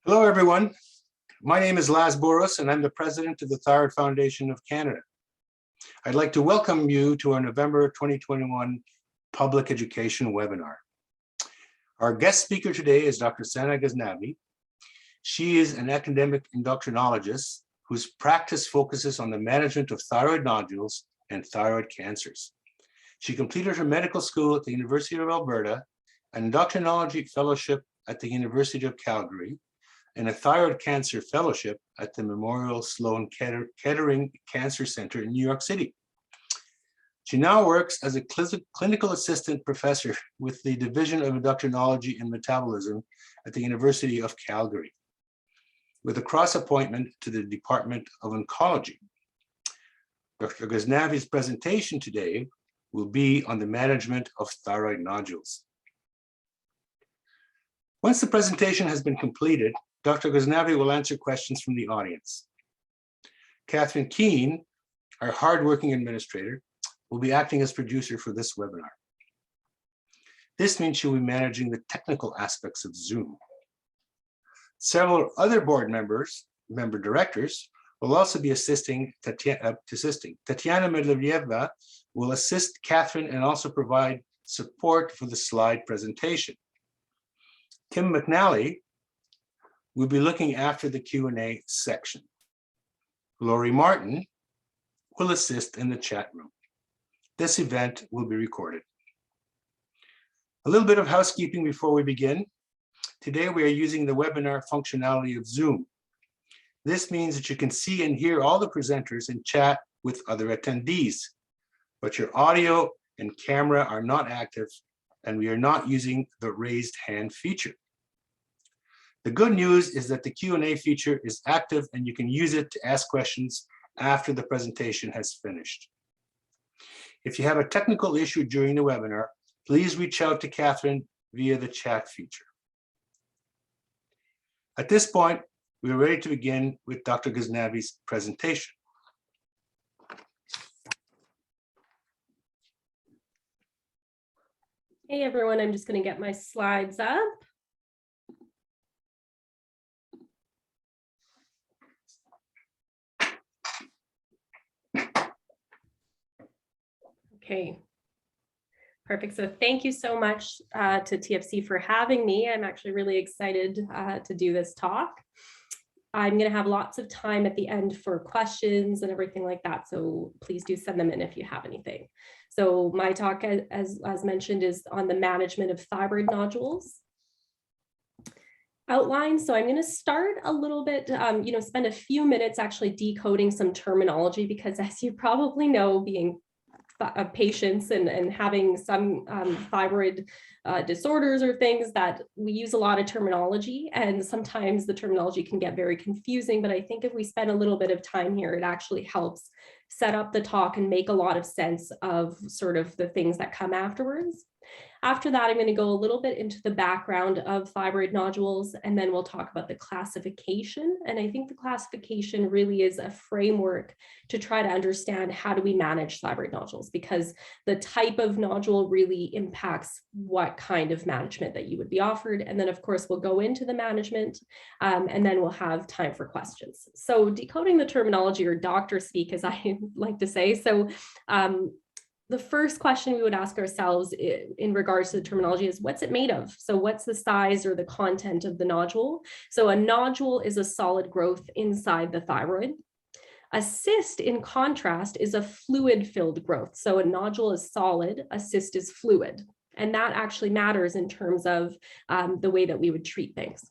Hello, everyone. My name is Laz Boros, and I'm the president of the Thyroid Foundation of Canada. I'd like to welcome you to our November 2021 public education webinar. Our guest speaker today is Dr. Sana Ghaznavi. She is an academic endocrinologist whose practice focuses on the management of thyroid nodules and thyroid cancers. She completed her medical school at the University of Alberta, an endocrinology fellowship at the University of Calgary, and a thyroid cancer fellowship at the Memorial Sloan Kettering Cancer Center in New York City. She now works as a clinical assistant professor with the Division of Endocrinology and Metabolism at the University of Calgary, with a cross appointment to the Department of Oncology. Dr. Ghaznavi's presentation today will be on the management of thyroid nodules. Once the presentation has been completed, Dr. Ghaznavi will answer questions from the audience. Catherine Keene, our hardworking administrator, will be acting as producer for this webinar. This means she'll be managing the technical aspects of Zoom. Several other board member directors will also be assisting. Tatiana Medvedeva will assist Catherine and also provide support for the slide presentation. Kim McNally will be looking after the Q&A section. Lori Martin will assist in the chat room. This event will be recorded. A little bit of housekeeping before we begin. Today we are using the webinar functionality of Zoom. This means that you can see and hear all the presenters and chat with other attendees, but your audio and camera are not active, and we are not using the raised hand feature. The good news is that the Q&A feature is active and you can use it to ask questions after the presentation has finished. If you have a technical issue during the webinar, please reach out to Catherine via the chat feature. At this point, we are ready to begin with Dr. Ghaznavi's presentation. Hey everyone, I'm just going to get my slides up. Okay, perfect. So thank you so much to TFC for having me. I'm actually really excited to do this talk. I'm going to have lots of time at the end for questions and everything like that. So please do send them in if you have anything. So my talk, as mentioned, is on the management of thyroid nodules. Outline. So I'm going to start a little bit, spend a few minutes actually decoding some terminology, because as you probably know, being patients and having some thyroid disorders or things, that we use a lot of terminology, and sometimes the terminology can get very confusing. But I think if we spend a little bit of time here, it actually helps set up the talk and make a lot of sense of sort of the things that come afterwards. After that, I'm going to go a little bit into the background of thyroid nodules, and then we'll talk about the classification. And I think the classification really is a framework to try to understand how do we manage thyroid nodules, because the type of nodule really impacts what kind of management that you would be offered. And then, of course, we'll go into the management, and then we'll have time for questions. So decoding the terminology, or doctor speak, as I like to say. So the first question we would ask ourselves in regards to the terminology is, what's it made of? So what's the size or the content of the nodule? So a nodule is a solid growth inside the thyroid. A cyst, in contrast, is a fluid-filled growth. So a nodule is solid, a cyst is fluid. And that actually matters in terms of the way that we would treat things.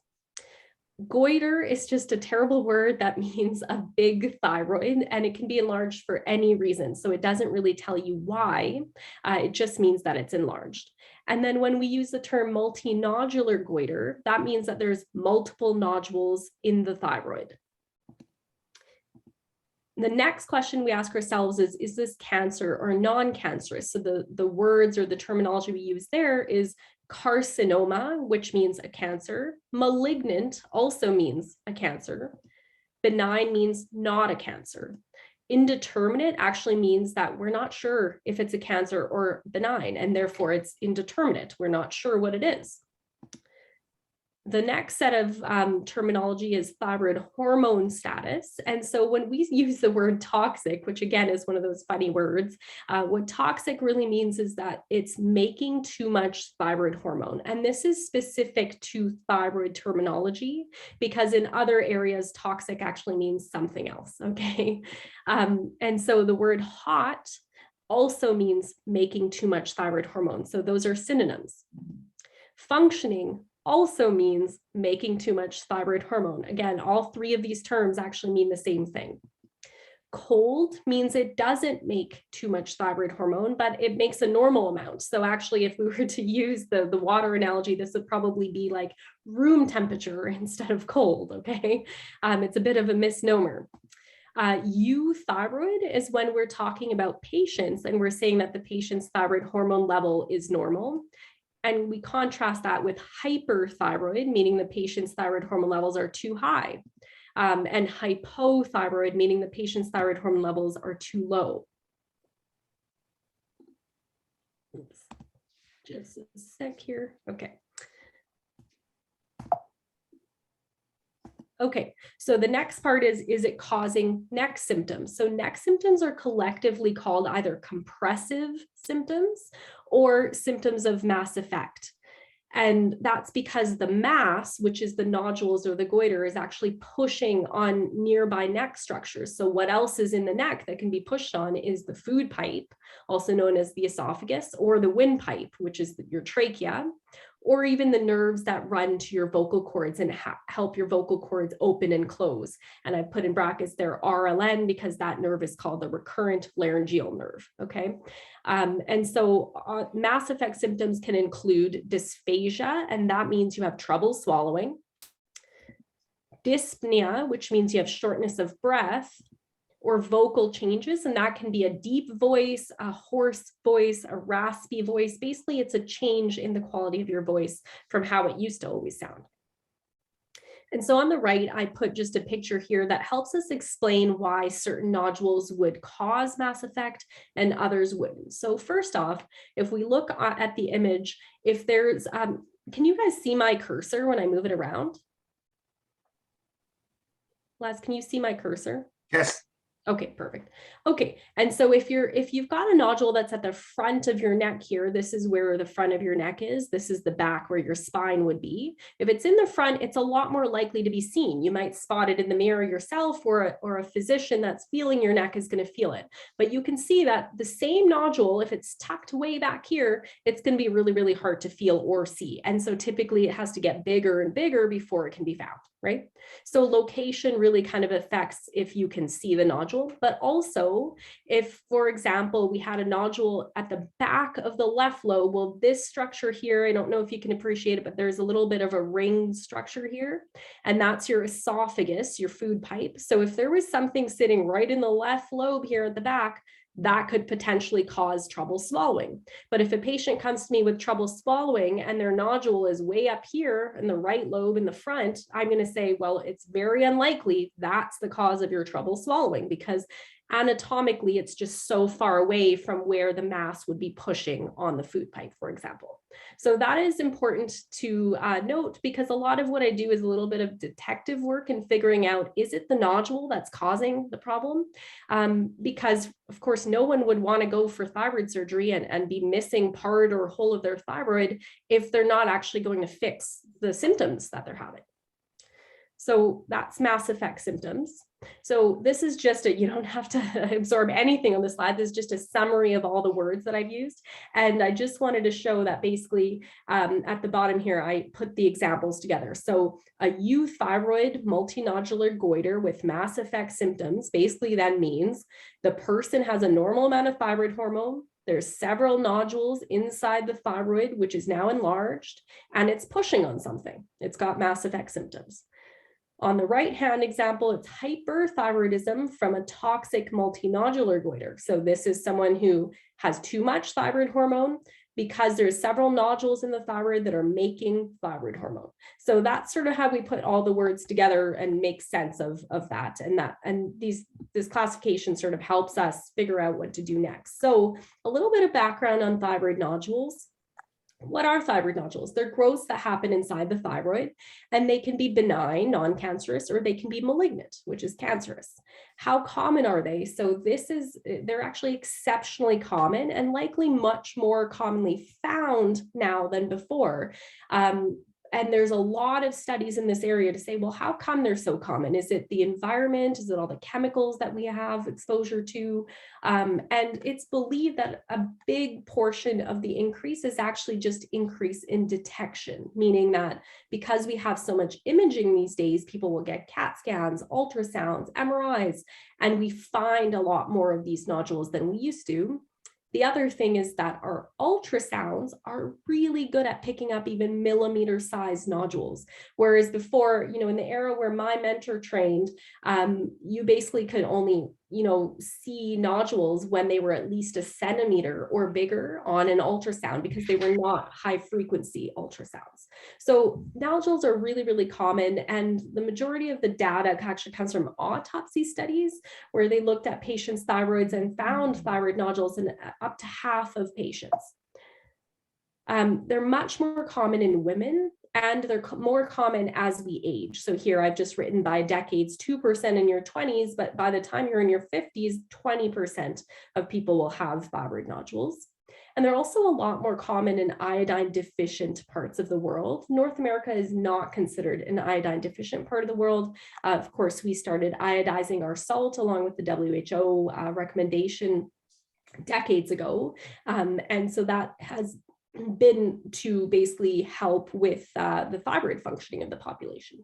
Goiter is just a terrible word that means a big thyroid, and it can be enlarged for any reason. So it doesn't really tell you why, it just means that it's enlarged. And then when we use the term multinodular goiter, that means that there's multiple nodules in the thyroid. The next question we ask ourselves is this cancer or non-cancerous? So the words or the terminology we use there is carcinoma, which means a cancer. Malignant also means a cancer. Benign means not a cancer. Indeterminate actually means that we're not sure if it's a cancer or benign, and therefore it's indeterminate. We're not sure what it is. The next set of terminology is thyroid hormone status. And so when we use the word toxic, which again is one of those funny words, what toxic really means is that it's making too much thyroid hormone. And this is specific to thyroid terminology, because in other areas, toxic actually means something else, okay? And so the word hot also means making too much thyroid hormone. So those are synonyms. Functioning also means making too much thyroid hormone. Again, all three of these terms actually mean the same thing. Cold means it doesn't make too much thyroid hormone, but it makes a normal amount. So actually, if we were to use the water analogy, this would probably be like room temperature instead of cold, okay? It's a bit of a misnomer. Euthyroid is when we're talking about patients and we're saying that the patient's thyroid hormone level is normal. And we contrast that with hyperthyroid, meaning the patient's thyroid hormone levels are too high, and hypothyroid, meaning the patient's thyroid hormone levels are too low. Oops. Just a sec here. Okay. Okay, so the next part is it causing neck symptoms? So neck symptoms are collectively called either compressive symptoms or symptoms of mass effect. And that's because the mass, which is the nodules or the goiter, is actually pushing on nearby neck structures. So what else is in the neck that can be pushed on is the food pipe, also known as the esophagus, or the windpipe, which is your trachea, or even the nerves that run to your vocal cords and help your vocal cords open and close. And I put in brackets there RLN because that nerve is called the recurrent laryngeal nerve, okay? And so mass effect symptoms can include dysphagia, and that means you have trouble swallowing. Dyspnea, which means you have shortness of breath, or vocal changes, and that can be a deep voice, a hoarse voice, a raspy voice. Basically, it's a change in the quality of your voice from how it used to always sound. And so on the right, I put just a picture here that helps us explain why certain nodules would cause mass effect and others wouldn't. So first off, if we look at the image, if there's, can you guys see my cursor when I move it around? Les, can you see my cursor? Yes. Okay, perfect. Okay, and so if you've got a nodule that's at the front of your neck here, this is where the front of your neck is. This is the back where your spine would be. If it's in the front, it's a lot more likely to be seen. You might spot it in the mirror yourself, or a physician that's feeling your neck is going to feel it. But you can see that the same nodule, if it's tucked way back here, it's going to be really, really hard to feel or see. And so typically it has to get bigger and bigger before it can be found, right? So location really kind of affects if you can see the nodule, but also if, for example, we had a nodule at the back of the left lobe, well, this structure here, I don't know if you can appreciate it, but there's a little bit of a ringed structure here, and that's your esophagus, your food pipe. So if there was something sitting right in the left lobe here at the back, that could potentially cause trouble swallowing. But if a patient comes to me with trouble swallowing and their nodule is way up here in the right lobe in the front, I'm going to say, well, it's very unlikely that's the cause of your trouble swallowing, because anatomically, it's just so far away from where the mass would be pushing on the food pipe, for example. So that is important to note, because a lot of what I do is a little bit of detective work in figuring out, is it the nodule that's causing the problem? Because of course, no one would want to go for thyroid surgery and be missing part or whole of their thyroid if they're not actually going to fix the symptoms that they're having. So that's mass effect symptoms. So this is just you don't have to absorb anything on the slide. This is just a summary of all the words that I've used. And I just wanted to show that basically at the bottom here, I put the examples together. So a euthyroid multinodular goiter with mass effect symptoms basically then means the person has a normal amount of thyroid hormone. There's several nodules inside the thyroid, which is now enlarged, and it's pushing on something. It's got mass effect symptoms. On the right-hand example, it's hyperthyroidism from a toxic multinodular goiter. So this is someone who has too much thyroid hormone because there's several nodules in the thyroid that are making thyroid hormone. So that's sort of how we put all the words together and make sense of that. And this classification sort of helps us figure out what to do next. So a little bit of background on thyroid nodules. What are thyroid nodules? They're growths that happen inside the thyroid, and they can be benign, non-cancerous, or they can be malignant, which is cancerous. How common are they? So they're actually exceptionally common and likely much more commonly found now than before. And there's a lot of studies in this area to say, well, how come they're so common? Is it the environment? Is it all the chemicals that we have exposure to? And it's believed that a big portion of the increase is actually just increase in detection, meaning that because we have so much imaging these days, people will get CAT scans, ultrasounds, MRIs, and we find a lot more of these nodules than we used to. The other thing is that our ultrasounds are really good at picking up even millimeter-sized nodules. Whereas before, in the era where my mentor trained, you basically could only, see nodules when they were at least a centimeter or bigger on an ultrasound because they were not high-frequency ultrasounds. So nodules are really, really common, and the majority of the data actually comes from autopsy studies where they looked at patients' thyroids and found thyroid nodules in up to half of patients. They're much more common in women, and they're more common as we age. So here I've just written by decades, 2% in your 20s, but by the time you're in your 50s, 20% of people will have thyroid nodules. And they're also a lot more common in iodine deficient parts of the world. North America is not considered an iodine deficient part of the world. Of course, we started iodizing our salt along with the WHO recommendation decades ago. And so that has been to basically help with the thyroid functioning of the population.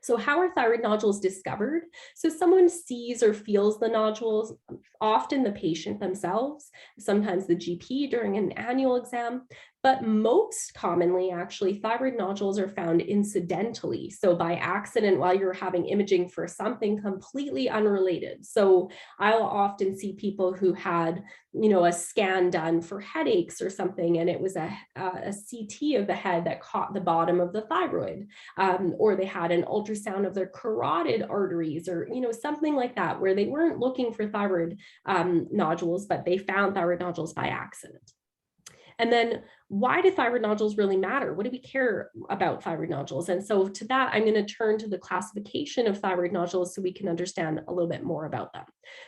So how are thyroid nodules discovered? So someone sees or feels the nodules, often the patient themselves, sometimes the GP during an annual exam, but most commonly, actually, thyroid nodules are found incidentally. So by accident, while you're having imaging for something completely unrelated. So I'll often see people who had, a scan done for headaches or something, and it was a CT of the head that caught the bottom of the thyroid, or they had an ultrasound of their carotid arteries, or something like that, where they weren't looking for thyroid nodules, but they found thyroid nodules by accident. And then why do thyroid nodules really matter? What do we care about thyroid nodules? And so to that, I'm going to turn to the classification of thyroid nodules so we can understand a little bit more about them.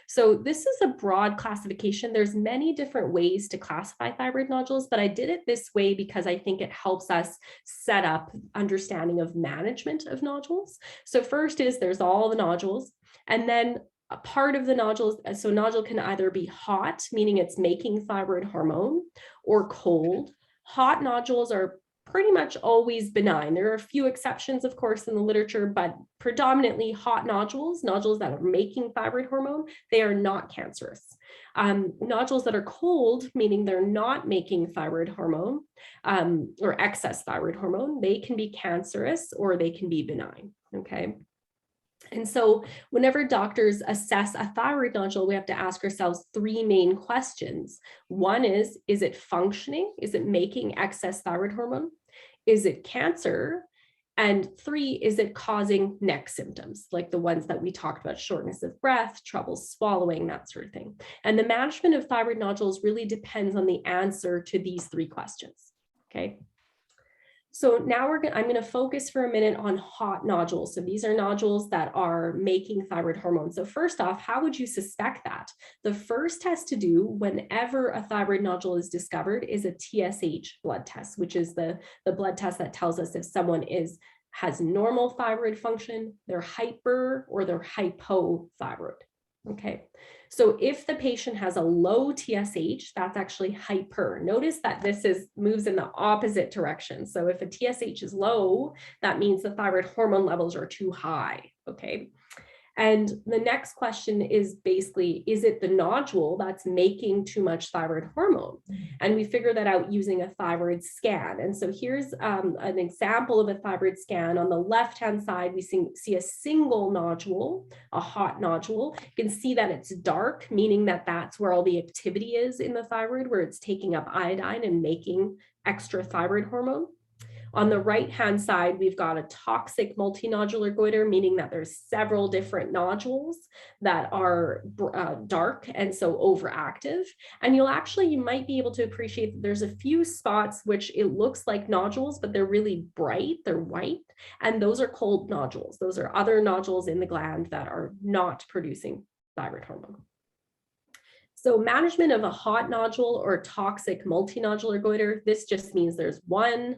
So this is a broad classification. There's many different ways to classify thyroid nodules, but I did it this way because I think it helps us set up understanding of management of nodules. So first is there's all the nodules, and then a part of the nodules, so nodule can either be hot, meaning it's making thyroid hormone, or cold. Hot nodules are pretty much always benign. There are a few exceptions, of course, in the literature, but predominantly hot nodules that are making thyroid hormone, they are not cancerous. Nodules that are cold, meaning they're not making thyroid hormone or excess thyroid hormone, they can be cancerous or they can be benign, okay? And so whenever doctors assess a thyroid nodule, we have to ask ourselves three main questions. One is it functioning? Is it making excess thyroid hormone? Is it cancer? And three, is it causing neck symptoms, like the ones that we talked about, shortness of breath, trouble swallowing, that sort of thing. And the management of thyroid nodules really depends on the answer to these three questions, okay? So now I'm going to focus for a minute on hot nodules. So these are nodules that are making thyroid hormone. So first off, how would you suspect that? The first test to do whenever a thyroid nodule is discovered is a TSH blood test, which is the blood test that tells us if someone has normal thyroid function, they're hyper, or they're hypothyroid. Okay, so if the patient has a low TSH, that's actually hyper. Notice that this moves in the opposite direction. So if a TSH is low, that means the thyroid hormone levels are too high, okay? And the next question is basically, is it the nodule that's making too much thyroid hormone? And we figure that out using a thyroid scan. And so here's an example of a thyroid scan. On the left-hand side, we see a single nodule, a hot nodule. You can see that it's dark, meaning that that's where all the activity is in the thyroid, where it's taking up iodine and making extra thyroid hormone. On the right-hand side, we've got a toxic multinodular goiter, meaning that there's several different nodules that are dark and so overactive. And you might be able to appreciate that there's a few spots which it looks like nodules, but they're really bright, they're white, and those are cold nodules. Those are other nodules in the gland that are not producing thyroid hormone. So management of a hot nodule or toxic multinodular goiter, this just means there's one.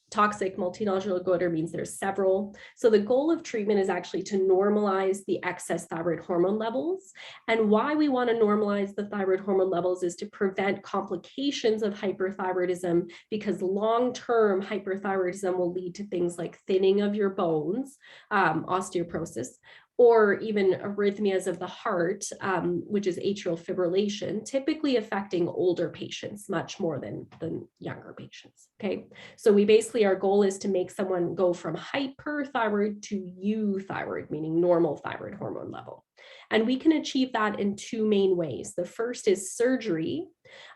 Toxic multinodular goiter means there's several. So the goal of treatment is actually to normalize the excess thyroid hormone levels. And why we want to normalize the thyroid hormone levels is to prevent complications of hyperthyroidism, because long-term hyperthyroidism will lead to things like thinning of your bones, osteoporosis, or even arrhythmias of the heart, which is atrial fibrillation, typically affecting older patients much more than younger patients, okay? So we basically, our goal is to make someone go from hyperthyroid to euthyroid, meaning normal thyroid hormone level. And we can achieve that in two main ways. The first is surgery.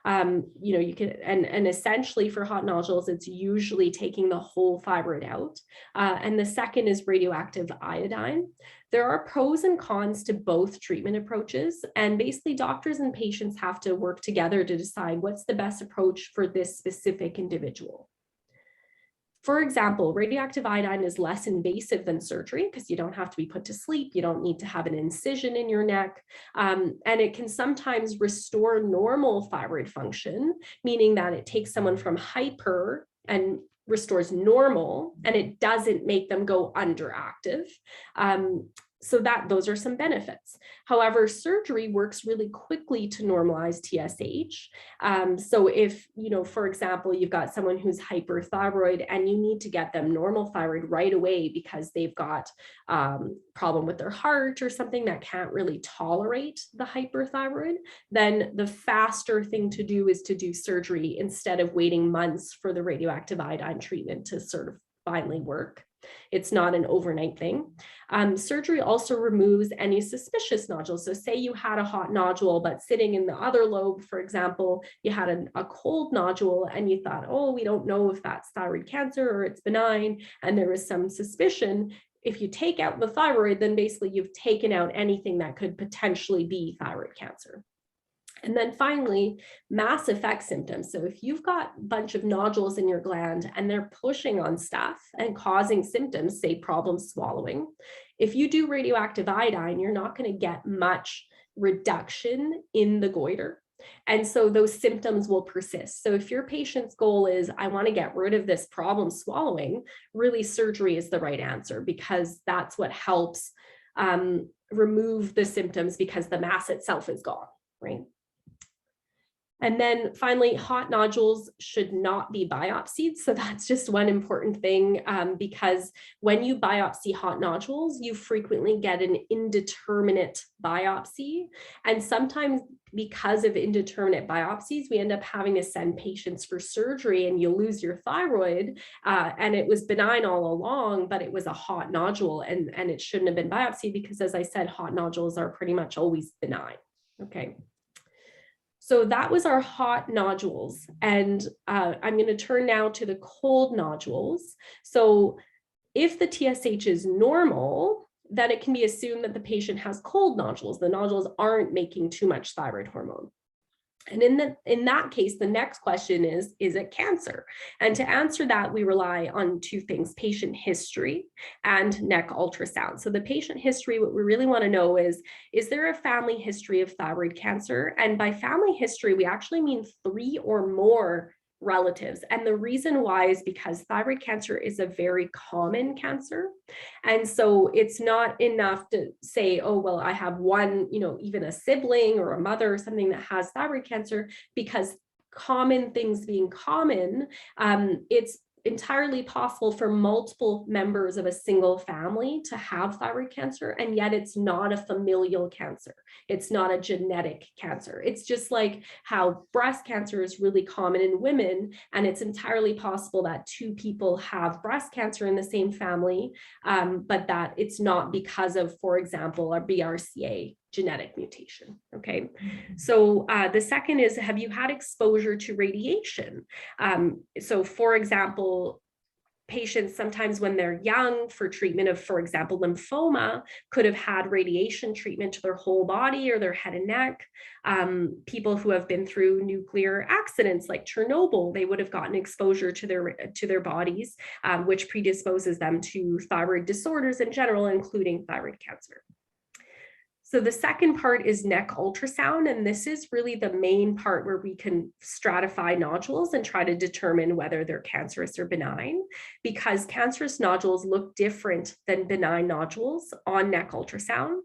You can, and essentially for hot nodules, it's usually taking the whole thyroid out. And the second is radioactive iodine. There are pros and cons to both treatment approaches, and basically doctors and patients have to work together to decide what's the best approach for this specific individual. For example, radioactive iodine is less invasive than surgery because you don't have to be put to sleep. You don't need to have an incision in your neck. And it can sometimes restore normal thyroid function, meaning that it takes someone from hyper and restores normal, and it doesn't make them go underactive. So those are some benefits. However, surgery works really quickly to normalize TSH. So if, for example, you've got someone who's hyperthyroid and you need to get them normal thyroid right away because they've got problem with their heart or something that can't really tolerate the hyperthyroid, then the faster thing to do is to do surgery instead of waiting months for the radioactive iodine treatment to sort of finally work. It's not an overnight thing. Surgery also removes any suspicious nodules. So say you had a hot nodule, but sitting in the other lobe, for example, you had a cold nodule and you thought, oh, we don't know if that's thyroid cancer or it's benign, and there is some suspicion. If you take out the thyroid, then basically you've taken out anything that could potentially be thyroid cancer. And then finally, mass effect symptoms. So if you've got a bunch of nodules in your gland and they're pushing on stuff and causing symptoms, say problems swallowing, if you do radioactive iodine, you're not going to get much reduction in the goiter. And so those symptoms will persist. So if your patient's goal is, I want to get rid of this problem swallowing, really surgery is the right answer, because that's what helps remove the symptoms, because the mass itself is gone, right? And then finally, hot nodules should not be biopsied. So that's just one important thing, because when you biopsy hot nodules, you frequently get an indeterminate biopsy. And sometimes because of indeterminate biopsies, we end up having to send patients for surgery, and you lose your thyroid, and it was benign all along, but it was a hot nodule, and it shouldn't have been biopsied because, as I said, hot nodules are pretty much always benign. Okay. So that was our hot nodules. And I'm going to turn now to the cold nodules. So if the TSH is normal, then it can be assumed that the patient has cold nodules. The nodules aren't making too much thyroid hormone. And in that case, the next question is it cancer? And to answer that, we rely on two things: patient history and neck ultrasound. So the patient history, what we really want to know is there a family history of thyroid cancer? And by family history, we actually mean 3 or more relatives. And the reason why is because thyroid cancer is a very common cancer. And so it's not enough to say, oh, well, I have one, even a sibling or a mother or something that has thyroid cancer, because common things being common, it's entirely possible for multiple members of a single family to have thyroid cancer, and yet it's not a familial cancer. It's not a genetic cancer. It's just like how breast cancer is really common in women, and it's entirely possible that 2 people have breast cancer in the same family, but that it's not because of, for example, a BRCA genetic mutation. Okay. So the second is, have you had exposure to radiation? So for example, patients sometimes when they're young for treatment of, for example, lymphoma, could have had radiation treatment to their whole body or their head and neck. People who have been through nuclear accidents like Chernobyl, they would have gotten exposure to their bodies, which predisposes them to thyroid disorders in general, including thyroid cancer. So the second part is neck ultrasound, and this is really the main part where we can stratify nodules and try to determine whether they're cancerous or benign, because cancerous nodules look different than benign nodules on neck ultrasound.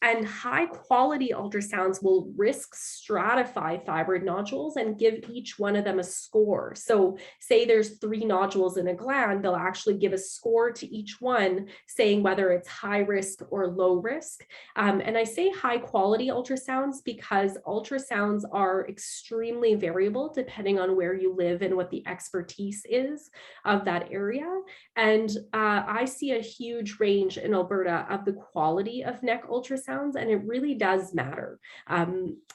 And high quality ultrasounds will risk stratify thyroid nodules and give each one of them a score. So say there's 3 nodules in a gland, they'll actually give a score to each one saying whether it's high risk or low risk. And I say high quality ultrasounds because ultrasounds are extremely variable depending on where you live and what the expertise is of that area. And I see a huge range in Alberta of the quality of neck ultrasounds, and it really does matter.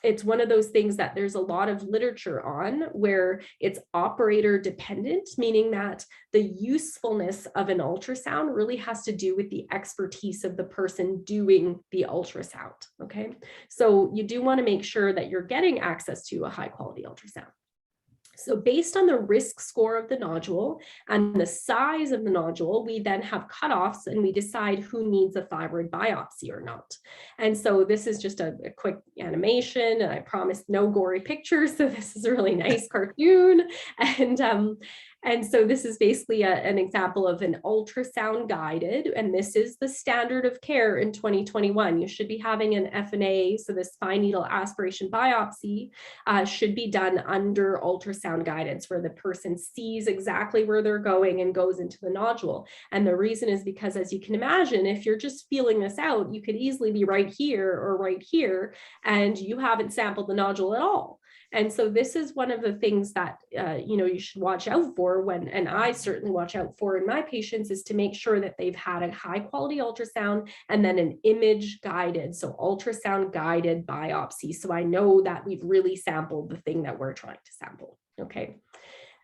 It's one of those things that there's a lot of literature on where it's operator dependent, meaning that the usefulness of an ultrasound really has to do with the expertise of the person doing the ultrasound, okay? So you do want to make sure that you're getting access to a high quality ultrasound. So based on the risk score of the nodule and the size of the nodule, we then have cutoffs and we decide who needs a thyroid biopsy or not. And so this is just a quick animation, and I promised no gory pictures. So this is a really nice cartoon. And so this is basically an example of an ultrasound guided, and this is the standard of care in 2021. You should be having an FNA, so this fine needle aspiration biopsy should be done under ultrasound guidance where the person sees exactly where they're going and goes into the nodule. And the reason is because, as you can imagine, if you're just feeling this out, you could easily be right here or right here, and you haven't sampled the nodule at all. And so this is one of the things that you should watch out for and I certainly watch out for in my patients, is to make sure that they've had a high quality ultrasound and then an image guided, so ultrasound guided biopsy. So I know that we've really sampled the thing that we're trying to sample, okay?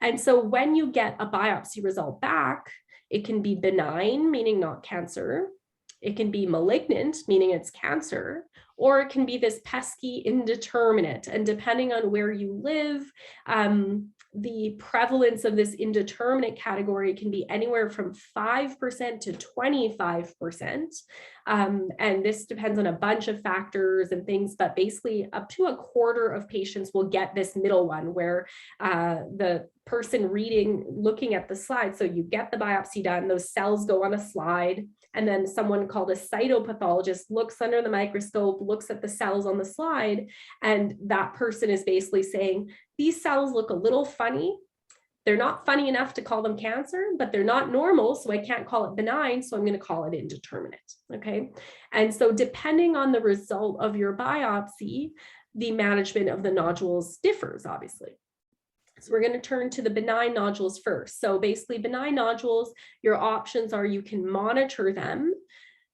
And so when you get a biopsy result back, it can be benign, meaning not cancer. It can be malignant, meaning it's cancer, or it can be this pesky indeterminate. And depending on where you live, the prevalence of this indeterminate category can be anywhere from 5% to 25%. And this depends on a bunch of factors and things, but basically up to a quarter of patients will get this middle one where the person looking at the slide. So you get the biopsy done, those cells go on a slide, and then someone called a cytopathologist looks under the microscope, looks at the cells on the slide, and that person is basically saying, these cells look a little funny. They're not funny enough to call them cancer, but they're not normal, so I can't call it benign, so I'm going to call it indeterminate, okay? And so depending on the result of your biopsy, the management of the nodules differs, obviously. So we're going to turn to the benign nodules first. So basically benign nodules, your options are you can monitor them,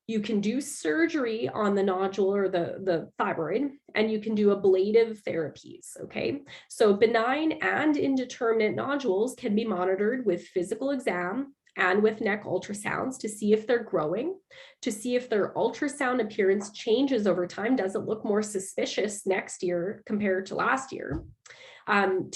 you can do surgery on the nodule or the thyroid, and you can do ablative therapies, okay? So benign and indeterminate nodules can be monitored with physical exam and with neck ultrasounds to see if they're growing, to see if their ultrasound appearance changes over time. Does it look more suspicious next year compared to last year? And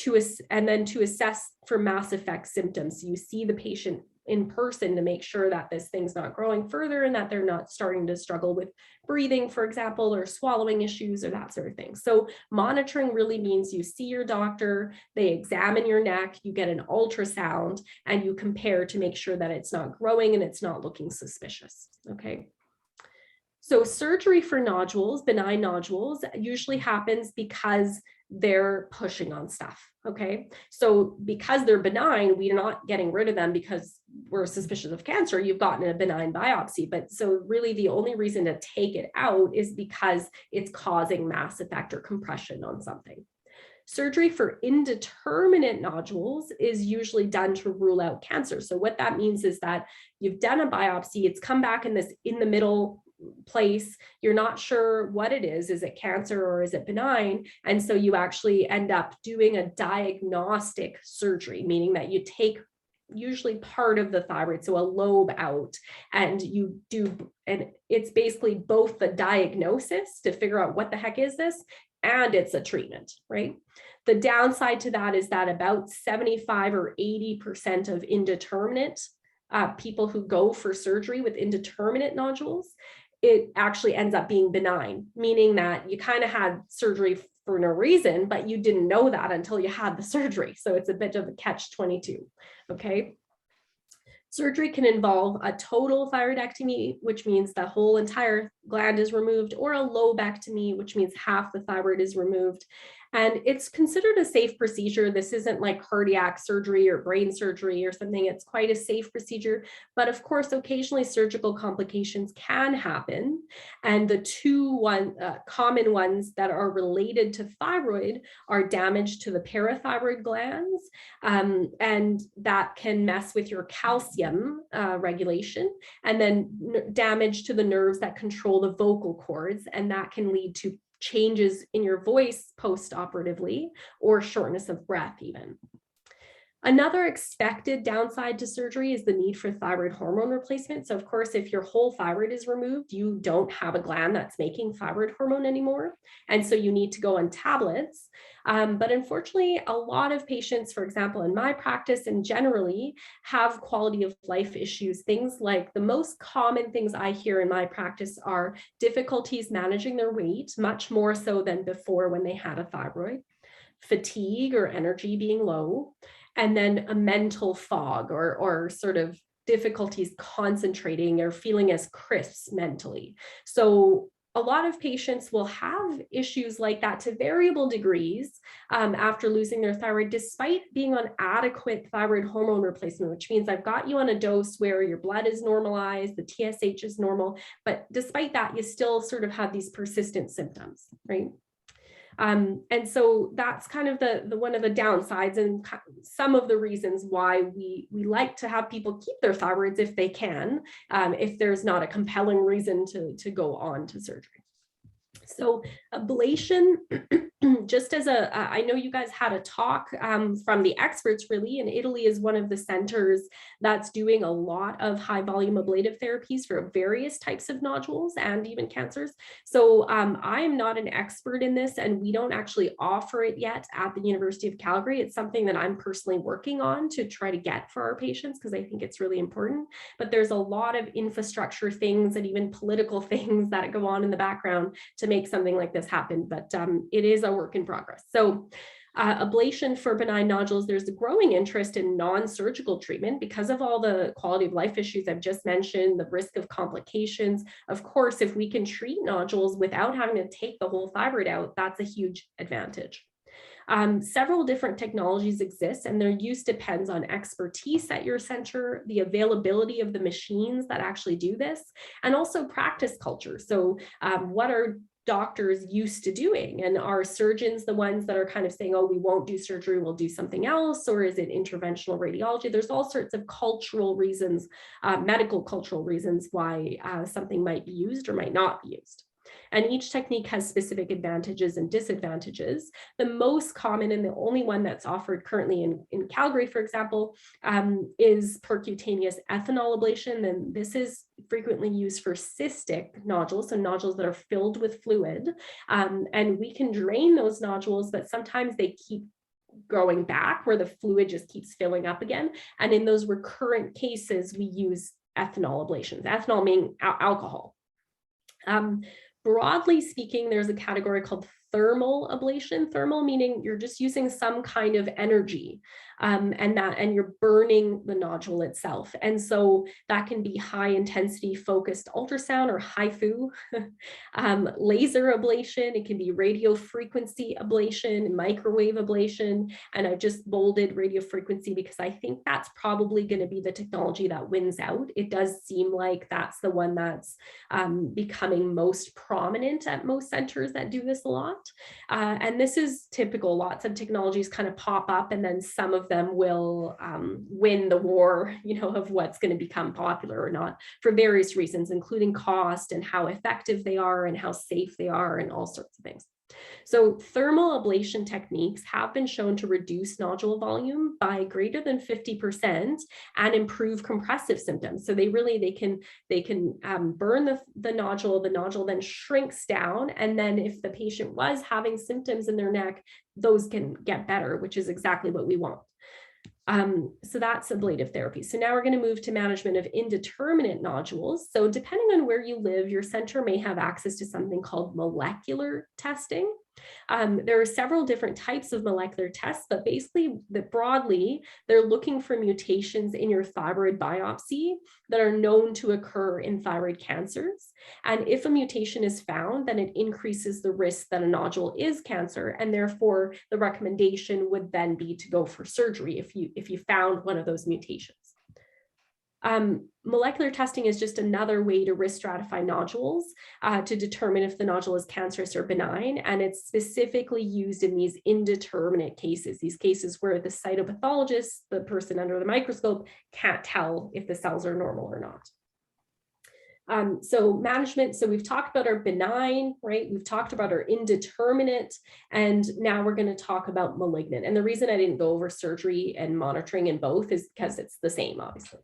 then to assess for mass effect symptoms. You see the patient in person to make sure that this thing's not growing further and that they're not starting to struggle with breathing, for example, or swallowing issues or that sort of thing. So monitoring really means you see your doctor, they examine your neck, you get an ultrasound, and you compare to make sure that it's not growing and it's not looking suspicious, okay? So surgery for nodules, benign nodules, usually happens because they're pushing on stuff, okay? So because they're benign, we're not getting rid of them because we're suspicious of cancer. You've gotten a benign biopsy, but so really the only reason to take it out is because it's causing mass effect or compression on something. Surgery for indeterminate nodules is usually done to rule out cancer. So what that means is that you've done a biopsy, it's come back in this in the middle place, you're not sure what it is it cancer or is it benign? And so you actually end up doing a diagnostic surgery, meaning that you take usually part of the thyroid, so a lobe out, and it's basically both the diagnosis to figure out what the heck is this, and it's a treatment, right? The downside to that is that about 75 or 80% of indeterminate people who go for surgery with indeterminate nodules, it actually ends up being benign, meaning that you kind of had surgery for no reason, but you didn't know that until you had the surgery. So it's a bit of a catch-22, okay? Surgery can involve a total thyroidectomy, which means the whole entire gland is removed, or a lobectomy, which means half the thyroid is removed. And it's considered a safe procedure. This isn't like cardiac surgery or brain surgery or something. It's quite a safe procedure. But of course, occasionally surgical complications can happen. And the two common ones that are related to thyroid are damage to the parathyroid glands, and that can mess with your calcium regulation, and then damage to the nerves that control the vocal cords, and that can lead to changes in your voice post-operatively or shortness of breath even. Another expected downside to surgery is the need for thyroid hormone replacement. So of course, if your whole thyroid is removed, you don't have a gland that's making thyroid hormone anymore. And so you need to go on tablets. But unfortunately, a lot of patients, for example, in my practice and generally, have quality of life issues. Things like the most common things I hear in my practice are difficulties managing their weight, much more so than before when they had a thyroid, fatigue or energy being low, and then a mental fog or sort of difficulties concentrating or feeling as crisp mentally. So a lot of patients will have issues like that to variable degrees after losing their thyroid, despite being on adequate thyroid hormone replacement, which means I've got you on a dose where your blood is normalized, the TSH is normal, but despite that, you still sort of have these persistent symptoms, right? And so that's kind of the one of the downsides and some of the reasons why we like to have people keep their thyroids if they can, if there's not a compelling reason to go on to surgery. So ablation, just as I know you guys had a talk from the experts really, and Italy is one of the centers that's doing a lot of high volume ablative therapies for various types of nodules and even cancers. So I'm not an expert in this, and we don't actually offer it yet at the University of Calgary. It's something that I'm personally working on to try to get for our patients because I think it's really important. But there's a lot of infrastructure things and even political things that go on in the background to make something like this happen, but it is a work in progress. So ablation for benign nodules, there's a growing interest in non-surgical treatment because of all the quality of life issues I've just mentioned, the risk of complications. Of course, if we can treat nodules without having to take the whole thyroid out, that's a huge advantage. Several different technologies exist, and their use depends on expertise at your center, the availability of the machines that actually do this, and also practice culture. So what are doctors used to doing, and are surgeons the ones that are kind of saying, oh, we won't do surgery, we'll do something else, or is it interventional radiology? There's all sorts of cultural reasons, medical cultural reasons why something might be used or might not be used. And each technique has specific advantages and disadvantages. The most common and the only one that's offered currently in Calgary, for example, is percutaneous ethanol ablation. And this is frequently used for cystic nodules, so nodules that are filled with fluid. And we can drain those nodules, but sometimes they keep growing back where the fluid just keeps filling up again. And in those recurrent cases, we use ethanol ablations, ethanol meaning alcohol. Broadly speaking, there's a category called thermal ablation. Thermal meaning you're just using some kind of energy and you're burning the nodule itself. And so that can be high intensity focused ultrasound or HIFU, laser ablation. It can be radio frequency ablation, microwave ablation. And I've just bolded radio frequency because I think that's probably going to be the technology that wins out. It does seem like that's the one that's becoming most prominent at most centers that do this a lot. And this is typical. Lots of technologies kind of pop up, and then some of them will win the war, of what's going to become popular or not for various reasons, including cost and how effective they are and how safe they are and all sorts of things. So thermal ablation techniques have been shown to reduce nodule volume by greater than 50% and improve compressive symptoms. So they can burn the nodule then shrinks down. And then if the patient was having symptoms in their neck, those can get better, which is exactly what we want. So that's ablative therapy. So now we're going to move to management of indeterminate nodules. So depending on where you live, your center may have access to something called molecular testing. There are several different types of molecular tests, but basically, broadly, they're looking for mutations in your thyroid biopsy that are known to occur in thyroid cancers. And if a mutation is found, then it increases the risk that a nodule is cancer, and therefore the recommendation would then be to go for surgery if you found one of those mutations. Molecular testing is just another way to risk stratify nodules to determine if the nodule is cancerous or benign, and it's specifically used in these indeterminate cases, these cases where the cytopathologist, the person under the microscope, can't tell if the cells are normal or not. So management, so we've talked about our benign, right? We've talked about our indeterminate, and now we're going to talk about malignant. And the reason I didn't go over surgery and monitoring in both is because it's the same, obviously.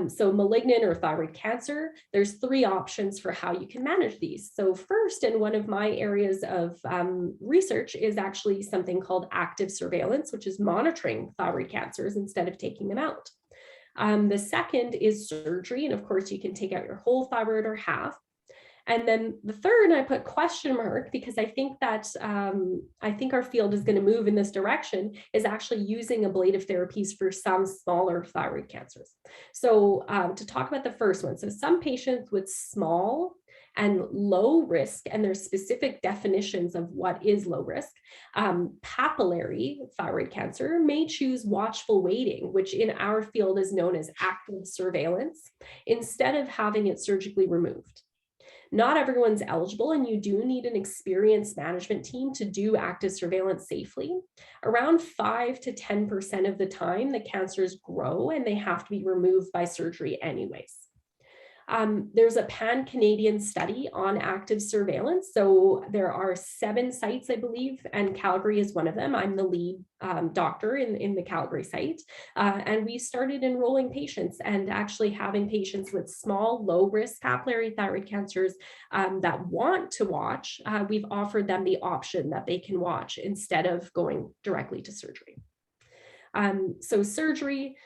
So malignant or thyroid cancer, there's 3 options for how you can manage these. So first, and one of my areas of research is actually something called active surveillance, which is monitoring thyroid cancers instead of taking them out. The second is surgery. And of course, you can take out your whole thyroid or half. And then the third, I put question mark because I think that I think our field is going to move in this direction, is actually using ablative therapies for some smaller thyroid cancers. So to talk about the first one, so some patients with small and low risk, and there's specific definitions of what is low risk, papillary thyroid cancer may choose watchful waiting, which in our field is known as active surveillance, instead of having it surgically removed. Not everyone's eligible, and you do need an experienced management team to do active surveillance safely. Around 5 to 10% of the time, the cancers grow and they have to be removed by surgery anyways. There's a pan-Canadian study on active surveillance. So there are 7 sites, I believe, and Calgary is one of them. I'm the lead doctor in the Calgary site. And we started enrolling patients and actually having patients with small, low-risk papillary thyroid cancers that want to watch. We've offered them the option that they can watch instead of going directly to surgery. So surgery,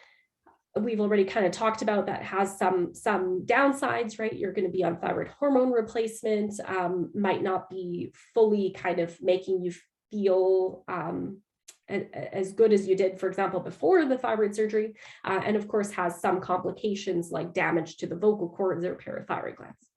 we've already kind of talked about, that has some downsides, right? You're going to be on thyroid hormone replacement, might not be fully kind of making you feel as good as you did, for example, before the thyroid surgery, and of course has some complications like damage to the vocal cords or parathyroid glands.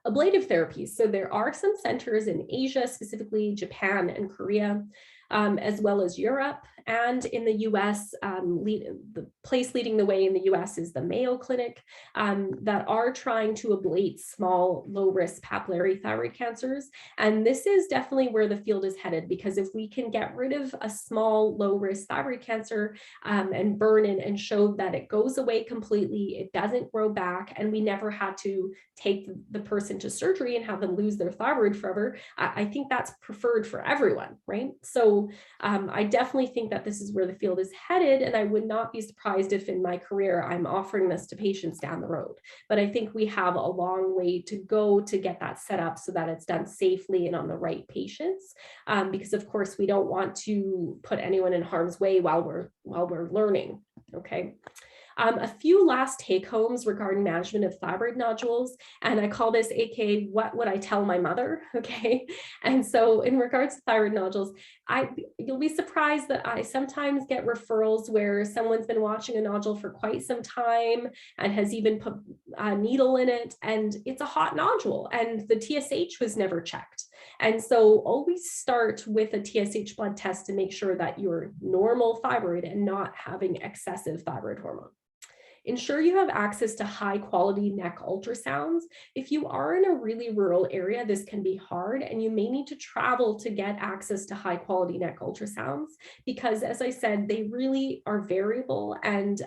Ablative therapies. So there are some centers in Asia, specifically Japan and Korea, as well as Europe and in the US. The place leading the way in the US is the Mayo Clinic, that are trying to ablate small, low-risk papillary thyroid cancers. And this is definitely where the field is headed, because if we can get rid of a small, low-risk thyroid cancer and burn it and show that it goes away completely, it doesn't grow back, and we never had to take the person to surgery and have them lose their thyroid forever, I think that's preferred for everyone, right? So I definitely think that this is where the field is headed, and I would not be surprised if in my career I'm offering this to patients down the road. But I think we have a long way to go to get that set up so that it's done safely and on the right patients, because of course we don't want to put anyone in harm's way while we're learning. Okay. A few last take homes regarding management of thyroid nodules, and I call this AKA what would I tell my mother, okay? And so in regards to thyroid nodules, you'll be surprised that I sometimes get referrals where someone's been watching a nodule for quite some time and has even put a needle in it, and it's a hot nodule and the TSH was never checked. And so always start with a TSH blood test to make sure that you're normal thyroid and not having excessive thyroid hormone. Ensure you have access to high quality neck ultrasounds. If you are in a really rural area, this can be hard, and you may need to travel to get access to high quality neck ultrasounds, because as I said, they really are variable, and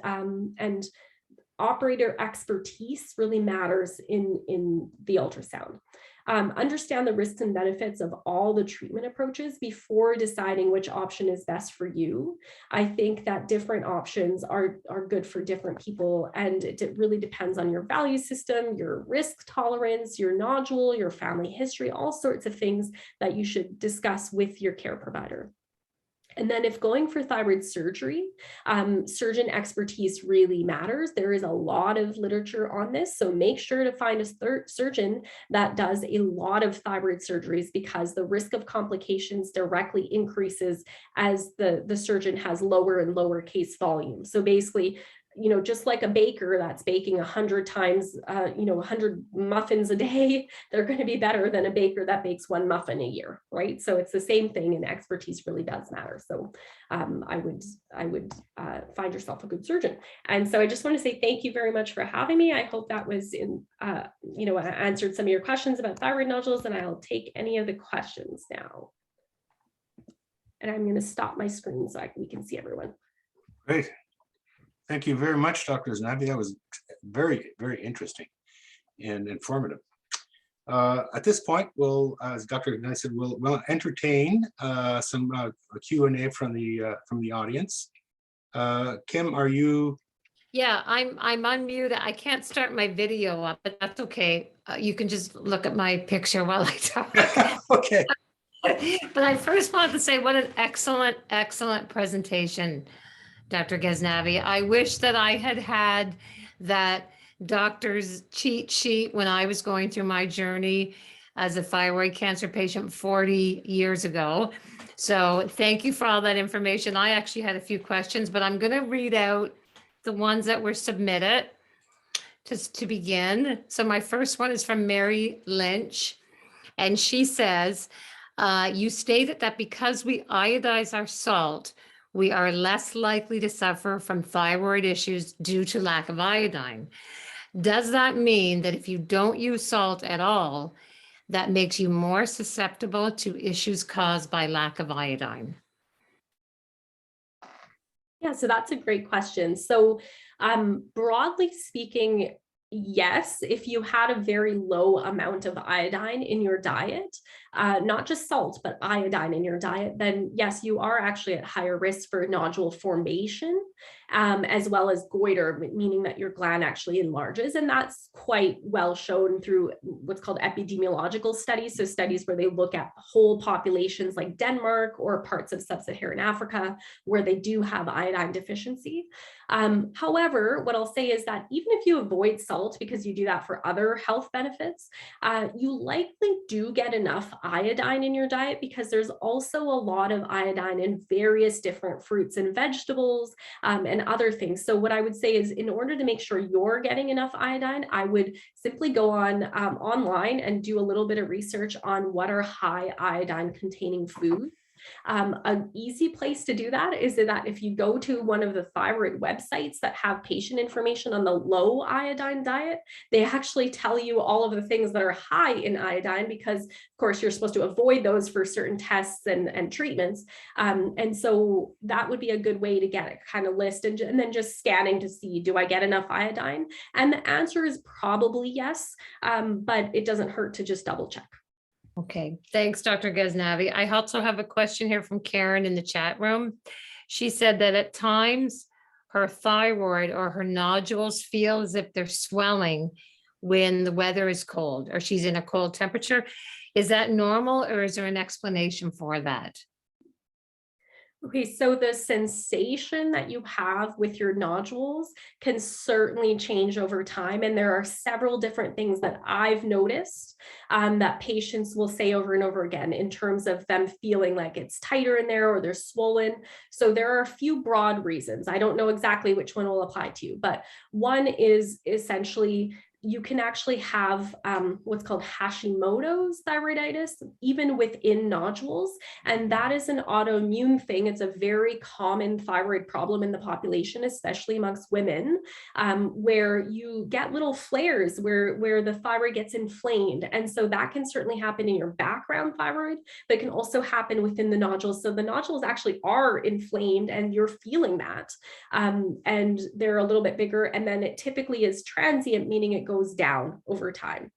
operator expertise really matters in the ultrasound. Understand the risks and benefits of all the treatment approaches before deciding which option is best for you. I think that different options are good for different people, and it really depends on your value system, your risk tolerance, your nodule, your family history, all sorts of things that you should discuss with your care provider. And then if going for thyroid surgery, surgeon expertise really matters. There is a lot of literature on this, so make sure to find a surgeon that does a lot of thyroid surgeries, because the risk of complications directly increases as the surgeon has lower and lower case volume. So basically, just like a baker that's baking 100 times, 100 muffins a day, they're going to be better than a baker that bakes 1 muffin a year, right? So it's the same thing, and expertise really does matter. So I would find yourself a good surgeon. And so I just want to say thank you very much for having me. I hope that was answered some of your questions about thyroid nodules, and I'll take any of the questions now. And I'm going to stop my screen so we can see everyone. Great. Thank you very much, Dr. Ghaznavi. That was very, very interesting and informative. At this point, as Dr. Ghaznavi said, we'll entertain some Q&A from the audience. Kim, are you? Yeah, I'm unmuted. I can't start my video up, but that's okay. You can just look at my picture while I talk. Okay. But I first wanted to say what an excellent, excellent presentation, Dr. Ghaznavi. I wish that I had that doctor's cheat sheet when I was going through my journey as a thyroid cancer patient 40 years ago. So thank you for all that information. I actually had a few questions, but I'm going to read out the ones that were submitted just to begin. So my first one is from Mary Lynch, and she says, you stated that because we iodize our salt, we are less likely to suffer from thyroid issues due to lack of iodine. Does that mean that if you don't use salt at all, that makes you more susceptible to issues caused by lack of iodine? Yeah, so that's a great question. So broadly speaking, yes, if you had a very low amount of iodine in your diet, not just salt, but iodine in your diet, then yes, you are actually at higher risk for nodule formation, as well as goiter, meaning that your gland actually enlarges. And that's quite well shown through what's called epidemiological studies. So studies where they look at whole populations like Denmark or parts of sub-Saharan Africa, where they do have iodine deficiency. However, what I'll say is that even if you avoid salt because you do that for other health benefits, you likely do get enough iodine in your diet, because there's also a lot of iodine in various different fruits and vegetables and other things. So what I would say is, in order to make sure you're getting enough iodine, I would simply go on online and do a little bit of research on what are high iodine containing foods. An easy place to do that is that if you go to one of the thyroid websites that have patient information on the low iodine diet, they actually tell you all of the things that are high in iodine, because of course you're supposed to avoid those for certain tests and treatments. And so that would be a good way to get a kind of list, and then just scanning to see, do I get enough iodine? And the answer is probably yes, but it doesn't hurt to just double check. Okay, thanks, Dr. Ghaznavi. I also have a question here from Karen in the chat room. She said that at times her thyroid or her nodules feel as if they're swelling when the weather is cold or she's in a cold temperature. Is that normal, or is there an explanation for that? Okay, so the sensation that you have with your nodules can certainly change over time. And there are several different things that I've noticed that patients will say over and over again in terms of them feeling like it's tighter in there or they're swollen. So there are a few broad reasons. I don't know exactly which one will apply to you, but one is essentially you can actually have what's called Hashimoto's thyroiditis, even within nodules. And that is an autoimmune thing. It's a very common thyroid problem in the population, especially amongst women, where you get little flares where the thyroid gets inflamed. And so that can certainly happen in your background thyroid, but it can also happen within the nodules. So the nodules actually are inflamed and you're feeling that. And they're a little bit bigger. And then it typically is transient, meaning it goes down over time.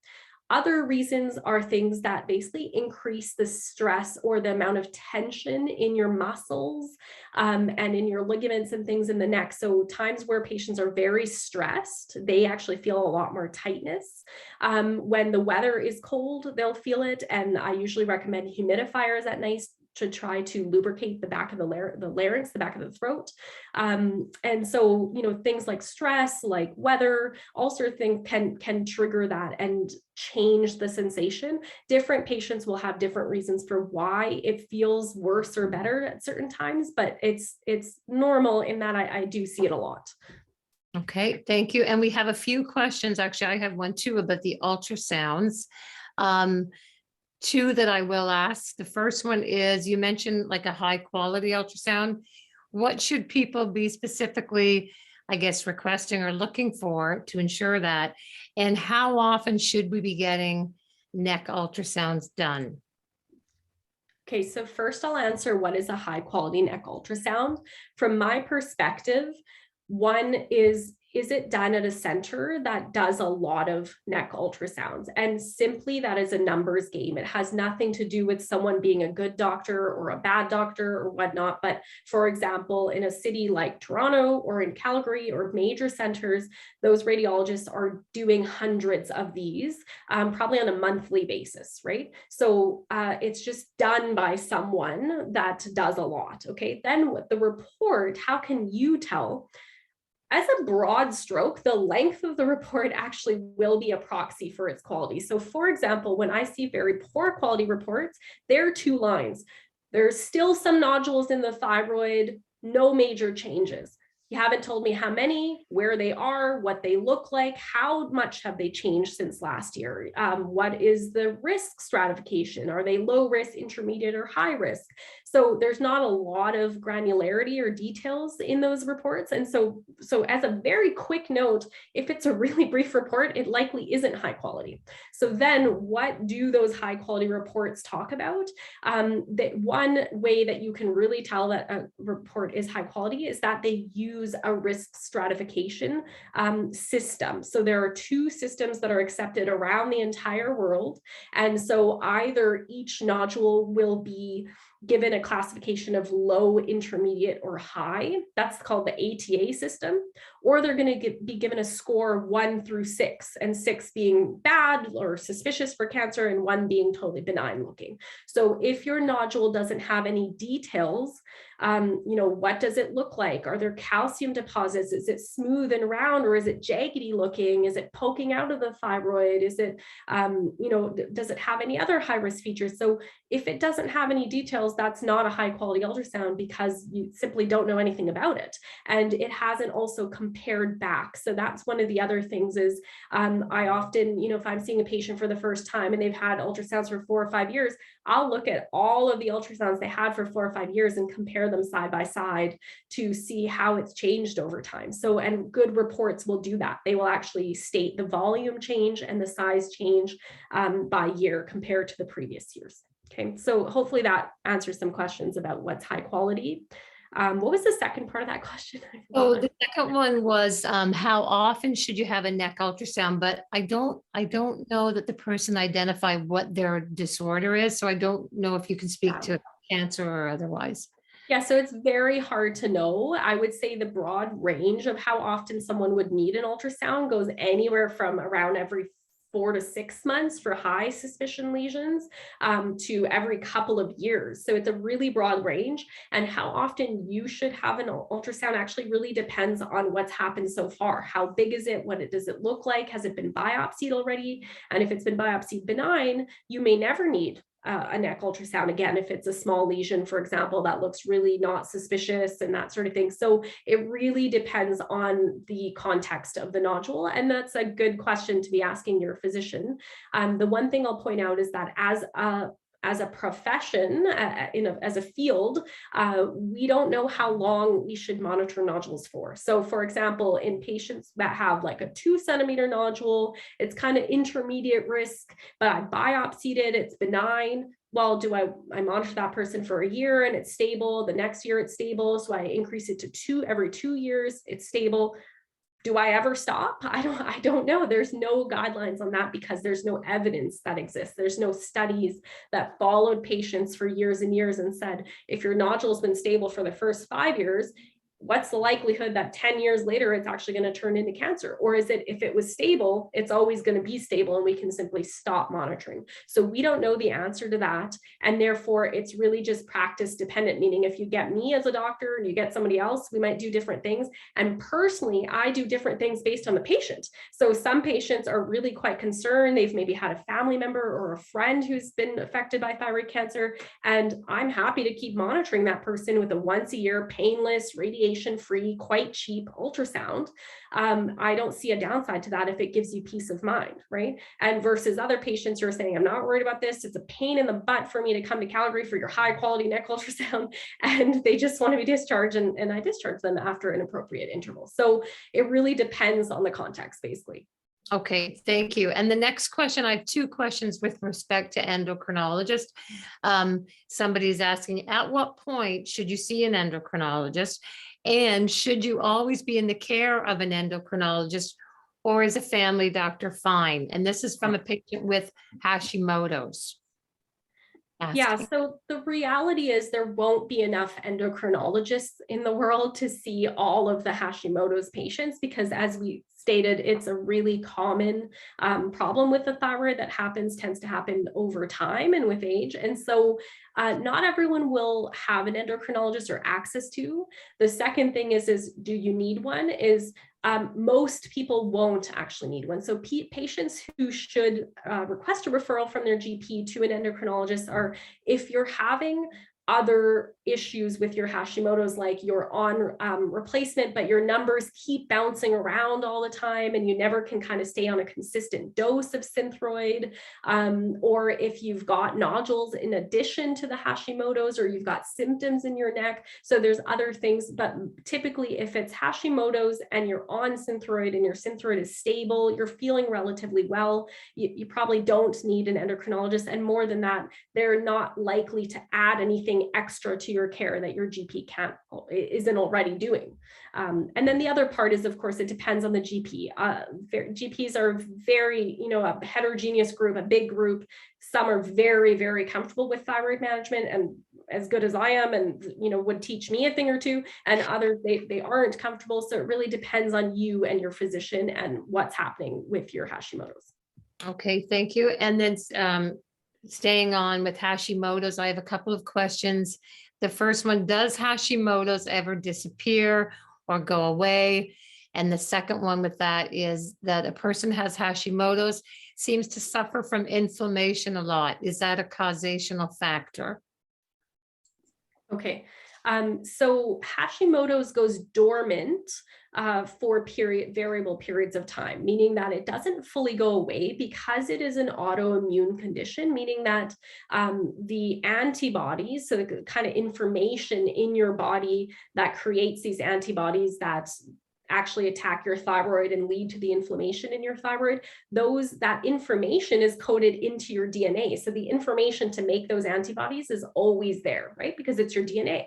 Other reasons are things that basically increase the stress or the amount of tension in your muscles and in your ligaments and things in the neck. So times where patients are very stressed, they actually feel a lot more tightness. When the weather is cold, they'll feel it. And I usually recommend humidifiers at night to try to lubricate the back of the larynx, the back of the throat. And so, things like stress, like weather, all sorts of things can trigger that and change the sensation. Different patients will have different reasons for why it feels worse or better at certain times, but it's normal in that I do see it a lot. Okay, thank you. And we have a few questions. Actually, I have one too about the ultrasounds. Two that I will ask. The first one is, you mentioned like a high quality ultrasound. What should people be specifically, I guess, requesting or looking for to ensure that? And how often should we be getting neck ultrasounds done? Okay, so first I'll answer what is a high quality neck ultrasound. From my perspective, one is it done at a center that does a lot of neck ultrasounds? And simply that is a numbers game. It has nothing to do with someone being a good doctor or a bad doctor or whatnot. But for example, in a city like Toronto or in Calgary or major centers, those radiologists are doing hundreds of these, probably on a monthly basis, right? So it's just done by someone that does a lot, okay? Then with the report, how can you tell? As a broad stroke, the length of the report actually will be a proxy for its quality. So for example, when I see very poor quality reports, there are 2 lines. There's still some nodules in the thyroid, no major changes. You haven't told me how many, where they are, what they look like, how much have they changed since last year? What is the risk stratification? Are they low risk, intermediate, or high risk? So there's not a lot of granularity or details in those reports. And so as a very quick note, if it's a really brief report, it likely isn't high quality. So then what do those high quality reports talk about? That one way that you can really tell that a report is high quality is that they use a risk stratification system. So there are 2 systems that are accepted around the entire world. And so either each nodule will be given a classification of low, intermediate, or high. That's called the ATA system. Or they're going to be given a score 1 through 6, and 6 being bad or suspicious for cancer, and 1 being totally benign looking. So if your nodule doesn't have any details, what does it look like? Are there calcium deposits? Is it smooth and round, or is it jaggedy looking? Is it poking out of the thyroid? Is it, does it have any other high risk features? So if it doesn't have any details, that's not a high quality ultrasound because you simply don't know anything about it. And it hasn't also compared back. So that's one of the other things is I often, if I'm seeing a patient for the first time and they've had ultrasounds for 4 or 5 years, I'll look at all of the ultrasounds they had for 4 or 5 years and compare them side by side to see how it's changed over time. So, and good reports will do that. They will actually state the volume change and the size change by year compared to the previous years. Okay, so hopefully that answers some questions about what's high quality. What was the second part of that question? Oh, the second one was how often should you have a neck ultrasound? But I don't know that the person identified what their disorder is. So I don't know if you can speak to cancer or otherwise. Yeah, so it's very hard to know. I would say the broad range of how often someone would need an ultrasound goes anywhere from around every 4 to 6 months for high suspicion lesions to every couple of years. So it's a really broad range, and how often you should have an ultrasound actually really depends on what's happened so far. How big is it? Does it look like? Has it been biopsied already? And if it's been biopsied benign, you may never need a neck ultrasound. Again, if it's a small lesion, for example, that looks really not suspicious and that sort of thing. So it really depends on the context of the nodule. And that's a good question to be asking your physician. The one thing I'll point out is that as a profession, as a field, we don't know how long we should monitor nodules for. So for example, in patients that have like a 2-centimeter nodule, it's kind of intermediate risk, but I biopsied it, it's benign. Well, do I monitor that person for a year and it's stable? The next year it's stable. So I increase it to every 2 years, it's stable. Do I ever stop? I don't know. There's no guidelines on that because there's no evidence that exists. There's no studies that followed patients for years and years and said, if your nodule's been stable for the first 5 years, what's the likelihood that 10 years later it's actually going to turn into cancer? Or is it, if it was stable, it's always going to be stable and we can simply stop monitoring? So we don't know the answer to that. And therefore it's really just practice dependent, meaning if you get me as a doctor and you get somebody else, we might do different things. And personally, I do different things based on the patient. So some patients are really quite concerned. They've maybe had a family member or a friend who's been affected by thyroid cancer. And I'm happy to keep monitoring that person with a once a year painless radiation free, quite cheap ultrasound. I don't see a downside to that if it gives you peace of mind, right? And versus other patients who are saying, I'm not worried about this. It's a pain in the butt for me to come to Calgary for your high quality neck ultrasound. And they just want to be discharged and I discharge them after an appropriate interval. So it really depends on the context, basically. Okay, thank you. And the next question, I have 2 questions with respect to endocrinologist. Somebody's asking, at what point should you see an endocrinologist? And should you always be in the care of an endocrinologist, or is a family doctor fine? And this is from a patient with Hashimotos. Yeah, so the reality is there won't be enough endocrinologists in the world to see all of the Hashimoto's patients, because as we stated, it's a really common problem with the thyroid that tends to happen over time and with age. And so not everyone will have an endocrinologist or access to. The second thing is do you need one? Most people won't actually need one. So patients who should request a referral from their GP to an endocrinologist are if you're having other issues with your Hashimoto's, like you're on replacement, but your numbers keep bouncing around all the time and you never can kind of stay on a consistent dose of Synthroid, or if you've got nodules in addition to the Hashimoto's, or you've got symptoms in your neck. So there's other things, but typically if it's Hashimoto's and you're on Synthroid and your Synthroid is stable, you're feeling relatively well, you probably don't need an endocrinologist. And more than that, they're not likely to add anything extra to your care that your GP isn't already doing. And then the other part is, of course, it depends on the GP. GPs are very, a heterogeneous group, a big group. Some are very, very comfortable with thyroid management and as good as I am and, would teach me a thing or two, and others, they aren't comfortable. So it really depends on you and your physician and what's happening with your Hashimoto's. Okay, thank you. And then staying on with Hashimoto's, I have a couple of questions. The first one, does Hashimoto's ever disappear or go away? And the second one with that is that a person has Hashimoto's, seems to suffer from inflammation a lot. Is that a causational factor? Okay, so Hashimoto's goes dormant for variable periods of time, meaning that it doesn't fully go away because it is an autoimmune condition, meaning that the antibodies, so the kind of information in your body that creates these antibodies that actually attack your thyroid and lead to the inflammation in your thyroid, that information is coded into your DNA. So the information to make those antibodies is always there, right? Because it's your DNA.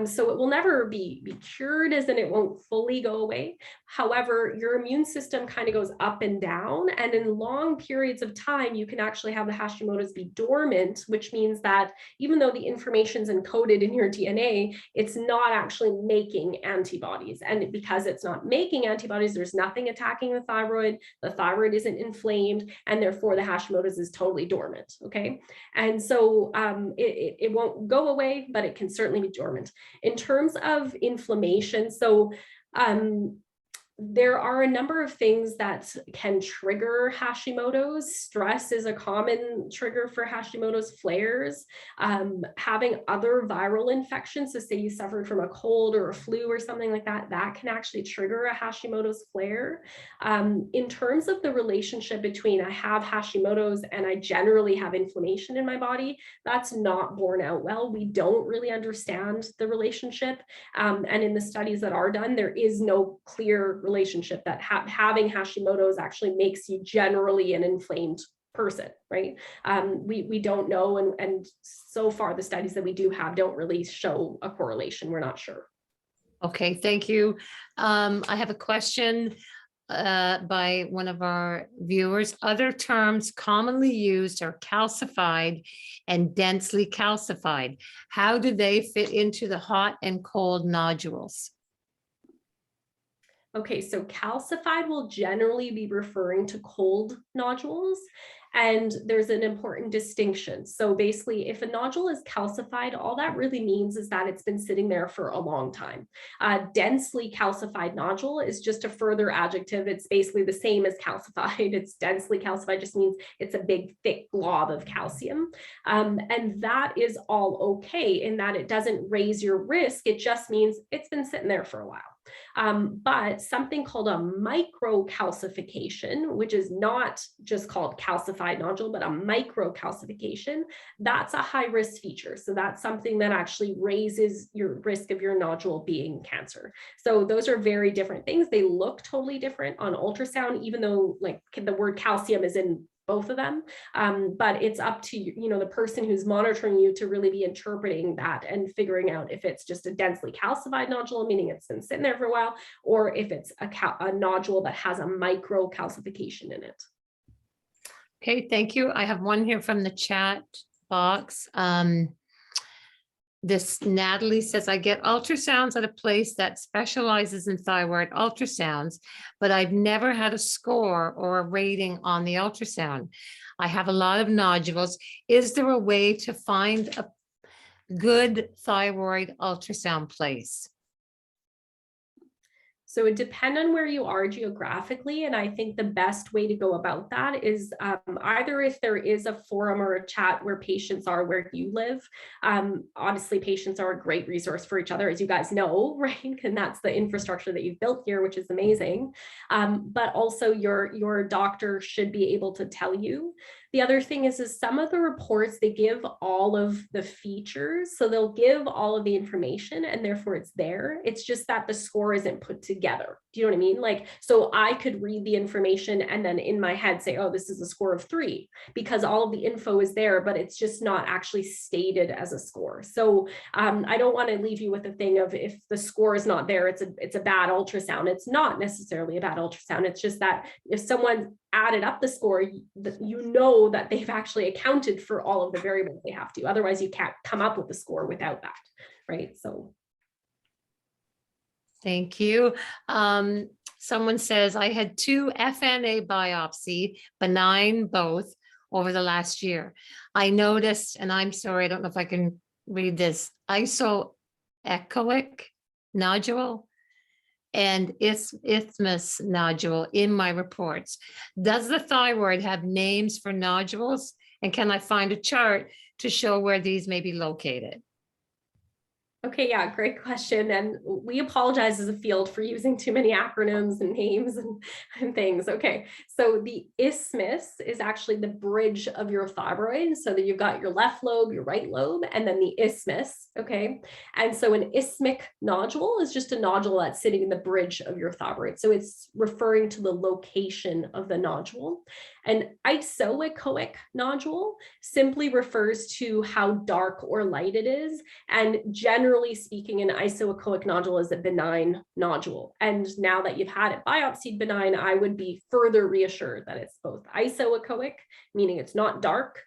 So it will never be cured, as in it won't fully go away. However, your immune system kind of goes up and down, and in long periods of time, you can actually have the Hashimoto's be dormant, which means that even though the information's encoded in your DNA, it's not actually making antibodies. And because it's not making antibodies, there's nothing attacking the thyroid isn't inflamed, and therefore the Hashimoto's is totally dormant, okay? And so it won't go away, but it can certainly be dormant. In terms of inflammation, so There are a number of things that can trigger Hashimoto's. Stress is a common trigger for Hashimoto's flares. Having other viral infections, so say you suffered from a cold or a flu or something like that, that can actually trigger a Hashimoto's flare. In terms of the relationship between I have Hashimoto's and I generally have inflammation in my body, that's not borne out well. We don't really understand the relationship. And in the studies that are done, there is no clear relationship that having Hashimoto's actually makes you generally an inflamed person, right? We don't know, and so far the studies that we do have don't really show a correlation. We're not sure. Okay, thank you. I have a question by one of our viewers. Other terms commonly used are calcified and densely calcified. How do they fit into the hot and cold nodules? Okay, so calcified will generally be referring to cold nodules, and there's an important distinction. So basically, if a nodule is calcified, all that really means is that it's been sitting there for a long time. Densely calcified nodule is just a further adjective. It's basically the same as calcified. It's densely calcified, just means it's a big, thick glob of calcium. And that is all okay in that it doesn't raise your risk. It just means it's been sitting there for a while. But something called a microcalcification, which is not just called calcified nodule, but a microcalcification, that's a high risk feature. So that's something that actually raises your risk of your nodule being cancer. So those are very different things. They look totally different on ultrasound, even though like the word calcium is in both of them. But it's up to the person who's monitoring you to really be interpreting that and figuring out if it's just a densely calcified nodule, meaning it's been sitting there for a while, or if it's a nodule that has a microcalcification in it. Okay, thank you. I have one here from the chat box. This Natalie says, I get ultrasounds at a place that specializes in thyroid ultrasounds, but I've never had a score or a rating on the ultrasound. I have a lot of nodules. Is there a way to find a good thyroid ultrasound place? So it depends on where you are geographically. And I think the best way to go about that is either if there is a forum or a chat where patients are where you live. Obviously, patients are a great resource for each other, as you guys know, right? And that's the infrastructure that you've built here, which is amazing. But also your doctor should be able to tell you. The other thing is some of the reports, they give all of the features. So they'll give all of the information and therefore it's there. It's just that the score isn't put together. Do you know what I mean? Like, so I could read the information and then in my head say, oh, this is a score of 3 because all of the info is there, but it's just not actually stated as a score. So I don't want to leave you with the thing of if the score is not there, it's a bad ultrasound. It's not necessarily a bad ultrasound. It's just that if someone added up the score, you know that they've actually accounted for all of the variables they have to. Otherwise, you can't come up with a score without that, right? So. Thank you. Someone says, I had 2 FNA biopsy, benign both, over the last year. I noticed, and I'm sorry, I don't know if I can read this, isoechoic nodule and isthmus nodule in my reports. Does the thyroid have names for nodules? And can I find a chart to show where these may be located? Okay, yeah, great question. And we apologize as a field for using too many acronyms and names and things. Okay, so the isthmus is actually the bridge of your thyroid. So that you've got your left lobe, your right lobe, and then the isthmus, okay? And so an isthmic nodule is just a nodule that's sitting in the bridge of your thyroid. So it's referring to the location of the nodule. An isoechoic nodule simply refers to how dark or light it is. And generally speaking, an isoechoic nodule is a benign nodule. And now that you've had it biopsied benign, I would be further reassured that it's both isoechoic, meaning it's not dark,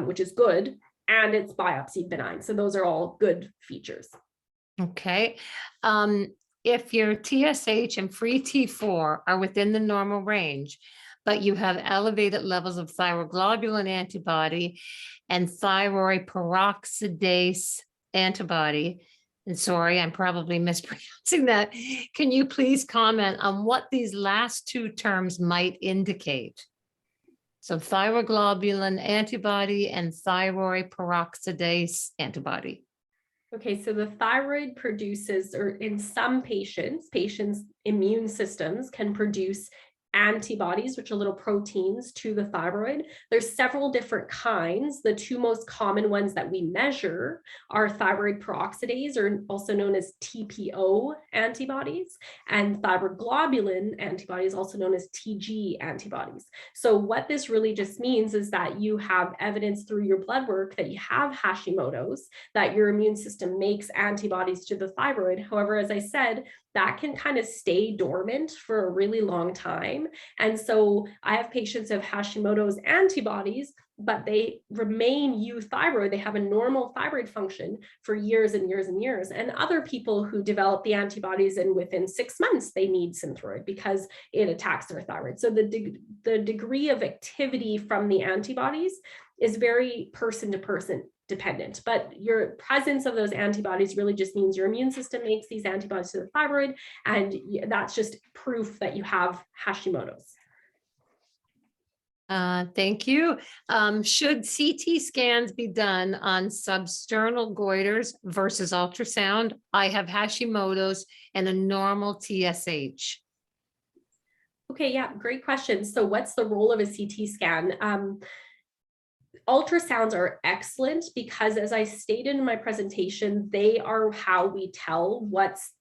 which is good, and it's biopsied benign. So those are all good features. Okay. If your TSH and free T4 are within the normal range, but you have elevated levels of thyroglobulin antibody and thyroid peroxidase antibody, and sorry, I'm probably mispronouncing that. Can you please comment on what these last two terms might indicate? So thyroglobulin antibody and thyroid peroxidase antibody. Okay, so the thyroid produces, or in some patients' immune systems can produce antibodies, which are little proteins to the thyroid. There's several different kinds. The two most common ones that we measure are thyroid peroxidase, or also known as TPO antibodies, and thyroglobulin antibodies, also known as TG antibodies. So what this really just means is that you have evidence through your blood work that you have Hashimotos, that your immune system makes antibodies to the thyroid. However, as I said, that can kind of stay dormant for a really long time. And so I have patients who have Hashimoto's antibodies, but they remain euthyroid. They have a normal thyroid function for years and years and years. And other people who develop the antibodies and within 6 months, they need Synthroid because it attacks their thyroid. So the degree of activity from the antibodies is very person to person dependent, but your presence of those antibodies really just means your immune system makes these antibodies to the thyroid, and that's just proof that you have Hashimoto's. Thank you. Should CT scans be done on substernal goiters versus ultrasound? I have Hashimoto's and a normal TSH. Okay, yeah, great question. So what's the role of a CT scan? Ultrasounds are excellent because, as I stated in my presentation, they are how we tell what's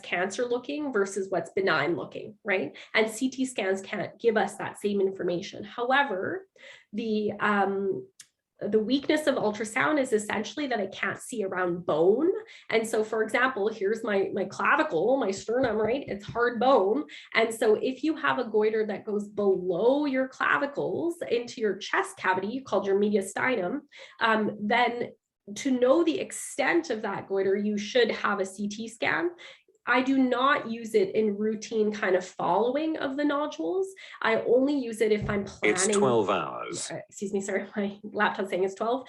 cancer looking versus what's benign looking, right? And CT scans can't give us that same information. However, the weakness of ultrasound is essentially that it can't see around bone. And so, for example, here's my clavicle, my sternum, right? It's hard bone. And so if you have a goiter that goes below your clavicles into your chest cavity, called your mediastinum, then to know the extent of that goiter, you should have a CT scan. I do not use it in routine kind of following of the nodules. I only use it if I'm planning. It's 12 hours. Excuse me, sorry, my laptop's saying it's 12.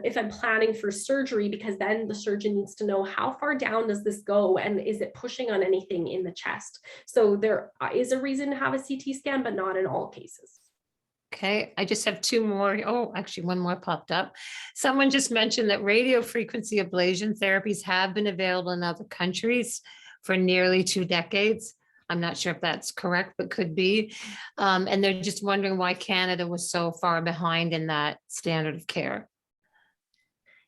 If I'm planning for surgery, because then the surgeon needs to know how far down does this go and is it pushing on anything in the chest. So there is a reason to have a CT scan, but not in all cases. Okay, I just have two more. Oh, actually one more popped up. Someone just mentioned that radio frequency ablation therapies have been available in other countries for nearly 2 decades. I'm not sure if that's correct, but could be. And they're just wondering why Canada was so far behind in that standard of care.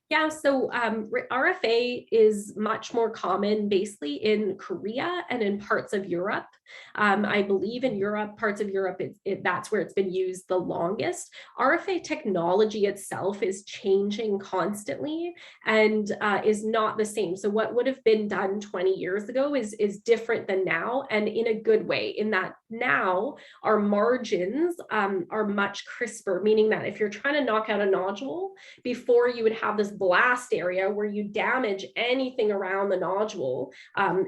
Yeah, so RFA is much more common basically in Korea and in parts of Europe. I believe in Europe, parts of Europe, that's where it's been used the longest. RFA technology itself is changing constantly and is not the same. So what would have been done 20 years ago is different than now, and in a good way, in that now our margins are much crisper, meaning that if you're trying to knock out a nodule, before you would have this blast area where you damage anything around the nodule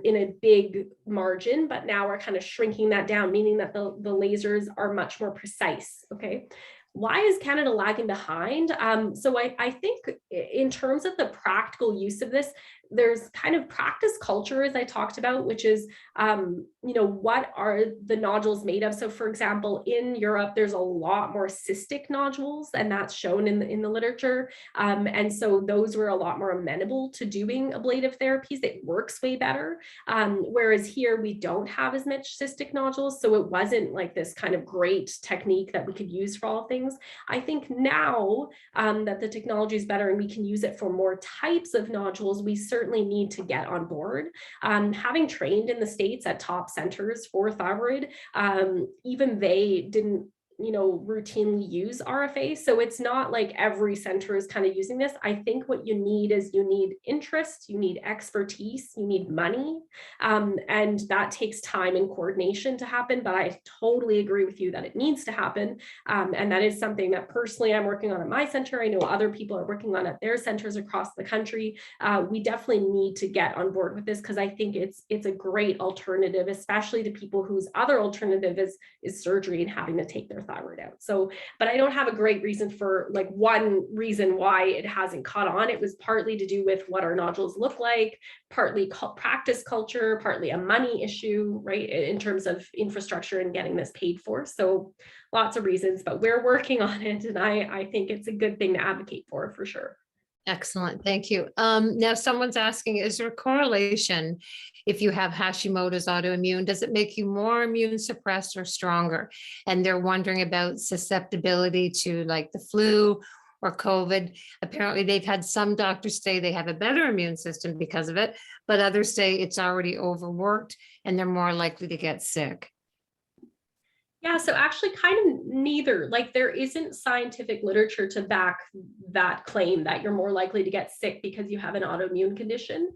in a big margin, but now we're kind of shrinking that down, meaning that the lasers are much more precise, okay? Why is Canada lagging behind? So I think in terms of the practical use of this, there's kind of practice culture, as I talked about, which is, what are the nodules made of? So for example, in Europe, there's a lot more cystic nodules, and that's shown in the literature. And so those were a lot more amenable to doing ablative therapies. It works way better. Whereas here we don't have as much cystic nodules. So it wasn't like this kind of great technique that we could use for all things. I think now that the technology is better and we can use it for more types of nodules, we certainly need to get on board. Having trained in the States at top centers for thyroid, even they didn't routinely use RFA. So it's not like every center is kind of using this. I think what you need is you need interest, you need expertise, you need money. And that takes time and coordination to happen, but I totally agree with you that it needs to happen. And that is something that personally I'm working on at my center. I know other people are working on at their centers across the country. We definitely need to get on board with this because I think it's a great alternative, especially to people whose other alternative is surgery and having to take their thyroid out. So, but I don't have a great reason for like one reason why it hasn't caught on. It was partly to do with what our nodules look like, partly practice culture, partly a money issue, right, in terms of infrastructure and getting this paid for. So lots of reasons, but we're working on it. And I think it's a good thing to advocate for sure. Excellent. Thank you. Now someone's asking, is there a correlation if you have Hashimoto's autoimmune? Does it make you more immune suppressed or stronger? And they're wondering about susceptibility to like the flu or COVID. Apparently they've had some doctors say they have a better immune system because of it, but others say it's already overworked and they're more likely to get sick. Yeah, so actually kind of neither. Like there isn't scientific literature to back that claim that you're more likely to get sick because you have an autoimmune condition.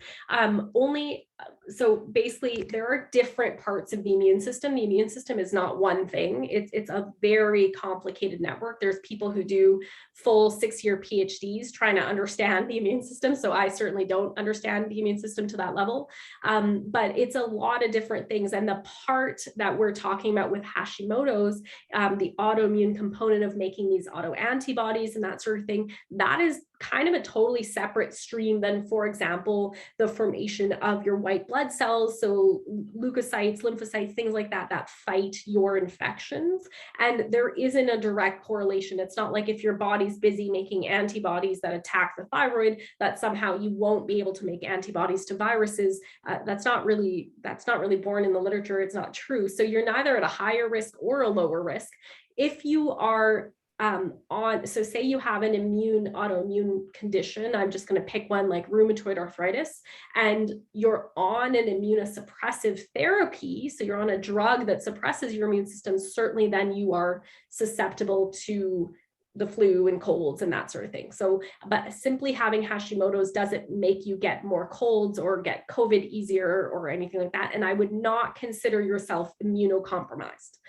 So basically there are different parts of the immune system. The immune system is not one thing. It's a very complicated network. There's people who do full 6-year PhDs trying to understand the immune system. So I certainly don't understand the immune system to that level. But it's a lot of different things. And the part that we're talking about with Hashimoto's, the autoimmune component of making these autoantibodies and that sort of thing, that is kind of a totally separate stream than, for example, the formation of your white blood cells, so leukocytes, lymphocytes, things like that, that fight your infections. And there isn't a direct correlation. It's not like if your body's busy making antibodies that attack the thyroid, that somehow you won't be able to make antibodies to viruses. That's not really born in the literature. It's not true. So you're neither at a higher risk or a lower risk. If you are so say you have an autoimmune condition, I'm just going to pick one like rheumatoid arthritis, and you're on an immunosuppressive therapy, so you're on a drug that suppresses your immune system, certainly then you are susceptible to the flu and colds and that sort of thing. So, but simply having Hashimoto's doesn't make you get more colds or get COVID easier or anything like that. And I would not consider yourself immunocompromised.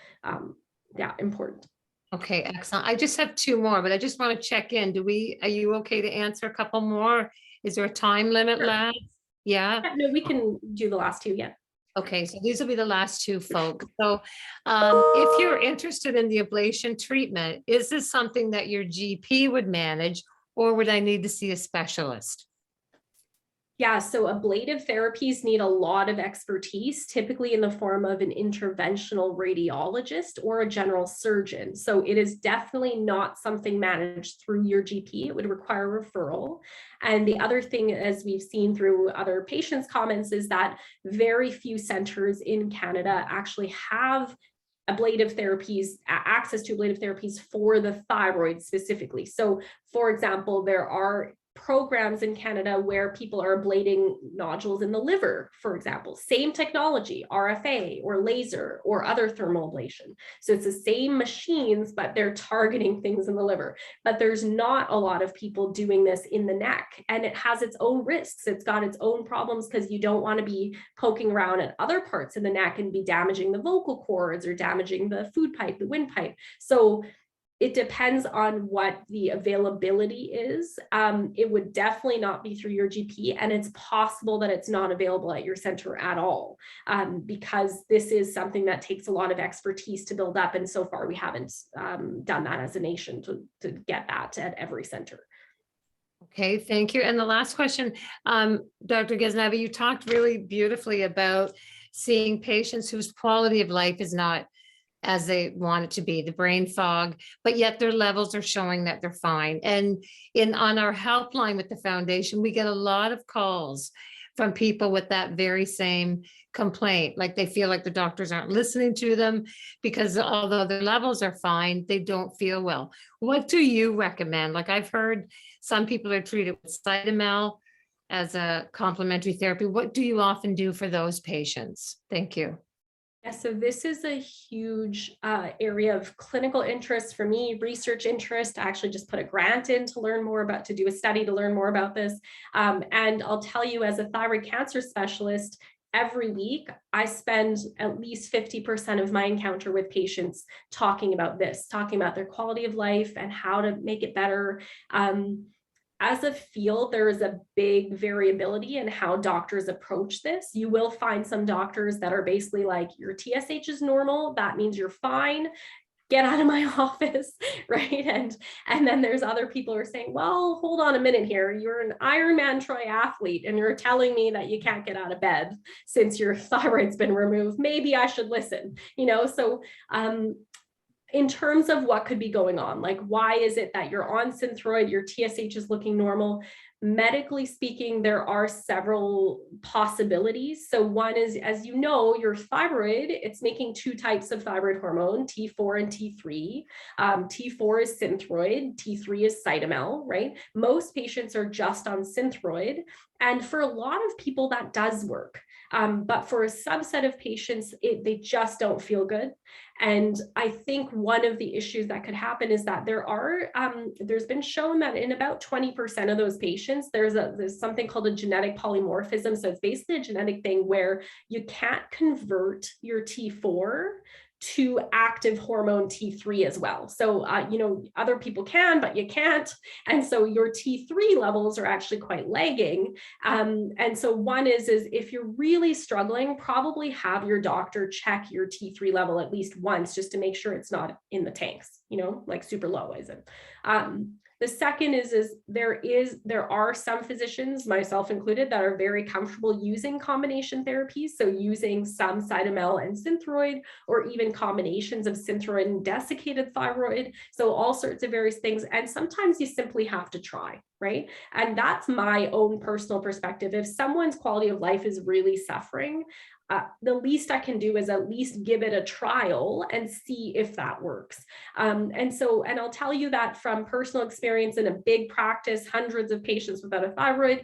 Yeah, important. Okay, excellent. I just have 2 more, but I just want to check in. Are you okay to answer a couple more? Is there a time limit left? Yeah. No, we can do the last 2. Yeah. Okay, so these will be the last 2, folks. So if you're interested in the ablation treatment, is this something that your GP would manage, or would I need to see a specialist? Yeah, so ablative therapies need a lot of expertise, typically in the form of an interventional radiologist or a general surgeon. So it is definitely not something managed through your GP. It would require referral. And the other thing, as we've seen through other patients' comments, is that very few centers in Canada actually have ablative therapies, access to ablative therapies for the thyroid specifically. So, for example, there are programs in Canada where people are ablating nodules in the liver, for example, same technology, RFA or laser or other thermal ablation. So it's the same machines, but they're targeting things in the liver. But there's not a lot of people doing this in the neck, and it has its own risks. It's got its own problems because you don't want to be poking around at other parts in the neck and be damaging the vocal cords or damaging the food pipe, the windpipe. So it depends on what the availability is. It would definitely not be through your GP, and it's possible that it's not available at your center at all, because this is something that takes a lot of expertise to build up. And so far we haven't done that as a nation to get that at every center. Okay, thank you. And the last question, Dr. Ghaznavi, you talked really beautifully about seeing patients whose quality of life is not as they want it to be, the brain fog, but yet their levels are showing that they're fine. And on our helpline with the foundation, we get a lot of calls from people with that very same complaint, like they feel like the doctors aren't listening to them because although their levels are fine, they don't feel well. What do you recommend? Like I've heard some people are treated with Cytomel as a complementary therapy. What do you often do for those patients? Thank you. Yeah, so this is a huge area of clinical interest for me, research interest. I actually just put a grant in to learn more about, to do a study to learn more about this. And I'll tell you, as a thyroid cancer specialist, every week I spend at least 50% of my encounter with patients talking about this, talking about their quality of life and how to make it better. As a field, there is a big variability in how doctors approach this. You will find some doctors that are basically like, your TSH is normal, that means you're fine. get out of my office, right? And then there's other people who are saying, well, hold on a minute here. You're an Ironman triathlete and you're telling me that you can't get out of bed since your thyroid's been removed. Maybe I should listen, So in terms of what could be going on, like why is it that you're on Synthroid, your TSH is looking normal? Medically speaking, there are several possibilities. So one is, as you know, your thyroid, it's making two types of thyroid hormone, T4 and T3. T4 is Synthroid, T3 is Cytomel, right? Most patients are just on Synthroid. And for a lot of people, that does work. But for a subset of patients, they just don't feel good. And I think one of the issues that could happen is that there's been shown that in about 20% of those patients, there's something called a genetic polymorphism. So it's basically a genetic thing where you can't convert your T4 to active hormone T3 as well. So, other people can, but you can't. And so your T3 levels are actually quite lagging. And so one is if you're really struggling, probably have your doctor check your T3 level at least once, just to make sure it's not in the tanks, like super low, is it? The second is there are some physicians, myself included, that are very comfortable using combination therapies. So using some Cytomel and Synthroid, or even combinations of Synthroid and desiccated thyroid. So all sorts of various things. And sometimes you simply have to try, right? And that's my own personal perspective. If someone's quality of life is really suffering, the least I can do is at least give it a trial and see if that works. And I'll tell you that from personal experience in a big practice, hundreds of patients without a thyroid,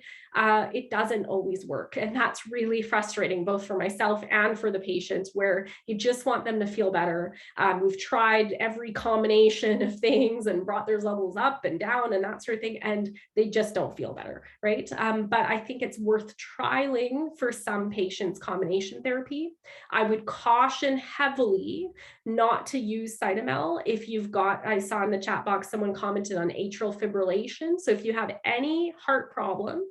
it doesn't always work. And that's really frustrating, both for myself and for the patients, where you just want them to feel better. We've tried every combination of things and brought their levels up and down and that sort of thing, and they just don't feel better, right? But I think it's worth trialing for some patients combination therapy. I would caution heavily not to use Cytomel if you've got, I saw in the chat box, someone commented on atrial fibrillation. So if you have any heart problems,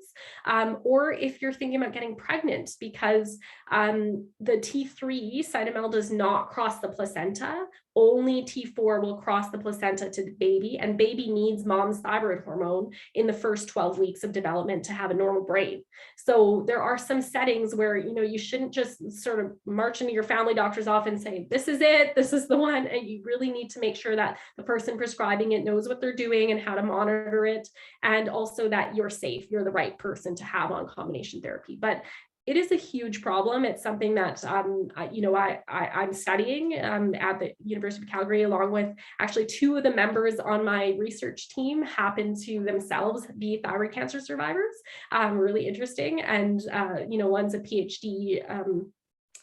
or if you're thinking about getting pregnant, because the T3 Cytomel does not cross the placenta, only T4 will cross the placenta to the baby, and baby needs mom's thyroid hormone in the first 12 weeks of development to have a normal brain. So there are some settings where, you shouldn't just sort of march into your family doctor's office and say, this is it, this is the one. And you really need to make sure that the person prescribing it knows what they're doing and how to monitor it. And also that you're safe, you're the right person to have on combination therapy. But it is a huge problem. It's something that I'm studying at the University of Calgary, along with actually two of the members on my research team happen to themselves be thyroid cancer survivors. Really interesting. And one's a PhD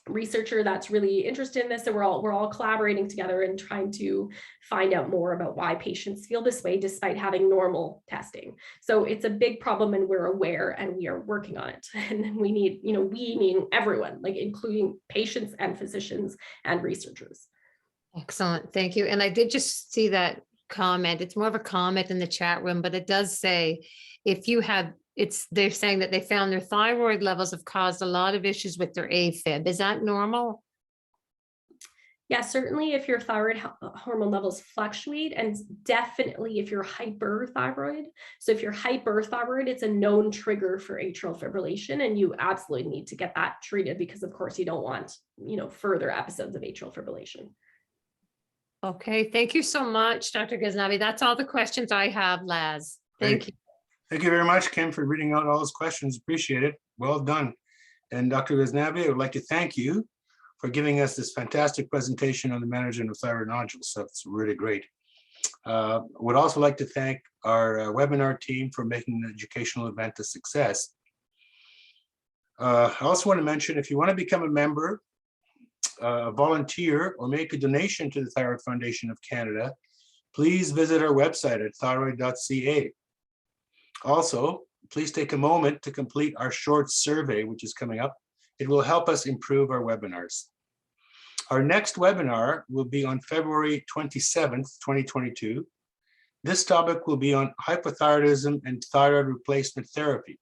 researcher that's really interested in this. So we're all collaborating together and trying to find out more about why patients feel this way despite having normal testing. So it's a big problem, and we're aware and we are working on it. And we need, we mean everyone, like including patients and physicians and researchers. Excellent. Thank you. And I did just see that comment. It's more of a comment in the chat room, but it does say, if you have they're saying that they found their thyroid levels have caused a lot of issues with their AFib. Is that normal? Yeah, certainly if your thyroid hormone levels fluctuate, and definitely if you're hyperthyroid. So if you're hyperthyroid, it's a known trigger for atrial fibrillation, and you absolutely need to get that treated, because of course you don't want, further episodes of atrial fibrillation. Okay, thank you so much, Dr. Ghaznavi. That's all the questions I have, Laz. Thank you. Thank you very much, Kim, for reading out all those questions. Appreciate it. Well done. And Dr. Ghaznavi, I would like to thank you for giving us this fantastic presentation on the management of thyroid nodules. That's really great. Would also like to thank our webinar team for making the educational event a success. I also want to mention, if you want to become a member, a volunteer, or make a donation to the Thyroid Foundation of Canada, please visit our website at thyroid.ca. Also, please take a moment to complete our short survey, which is coming up. It will help us improve our webinars. Our next webinar will be on February 27th, 2022. This topic will be on hypothyroidism and thyroid replacement therapy,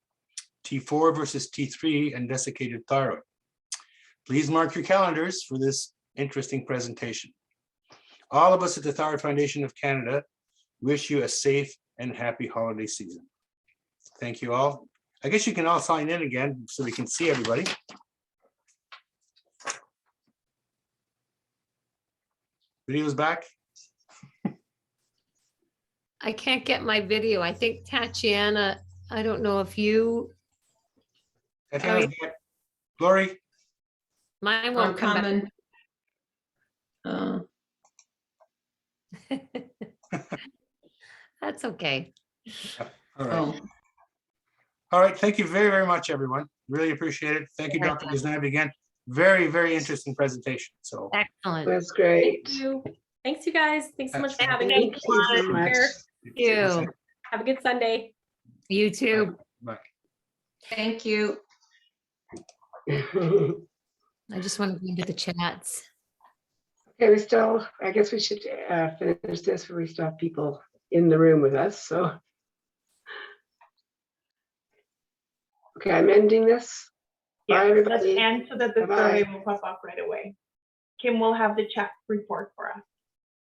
T4 versus T3 and desiccated thyroid. Please mark your calendars for this interesting presentation. All of us at the Thyroid Foundation of Canada wish you a safe and happy holiday season. Thank you all. I guess you can all sign in again so we can see everybody. Video's back. I can't get my video. I think Tatiana, I don't know if you, Tatiana's back. Glory, mine I'm won't come coming. back. That's okay. all right. Oh, All right, thank you very, very much, everyone. Really appreciate it. Thank you, Yeah. Dr. Ghaznavi, again. Very, very interesting presentation. So, Excellent. That's great. Thank you. Thanks, you guys. Thanks so much for having me. Thank you so Take much. care. You. Have a good Sunday. You too. bye. thank you. Okay, I just want to go into the chats. I guess we should finish this before we still have people in the room with us, so. Okay, I'm ending this. Yeah, Bye, let's everybody. end so that the Bye-bye. survey will pop up right away. Kim will have the chat report for us.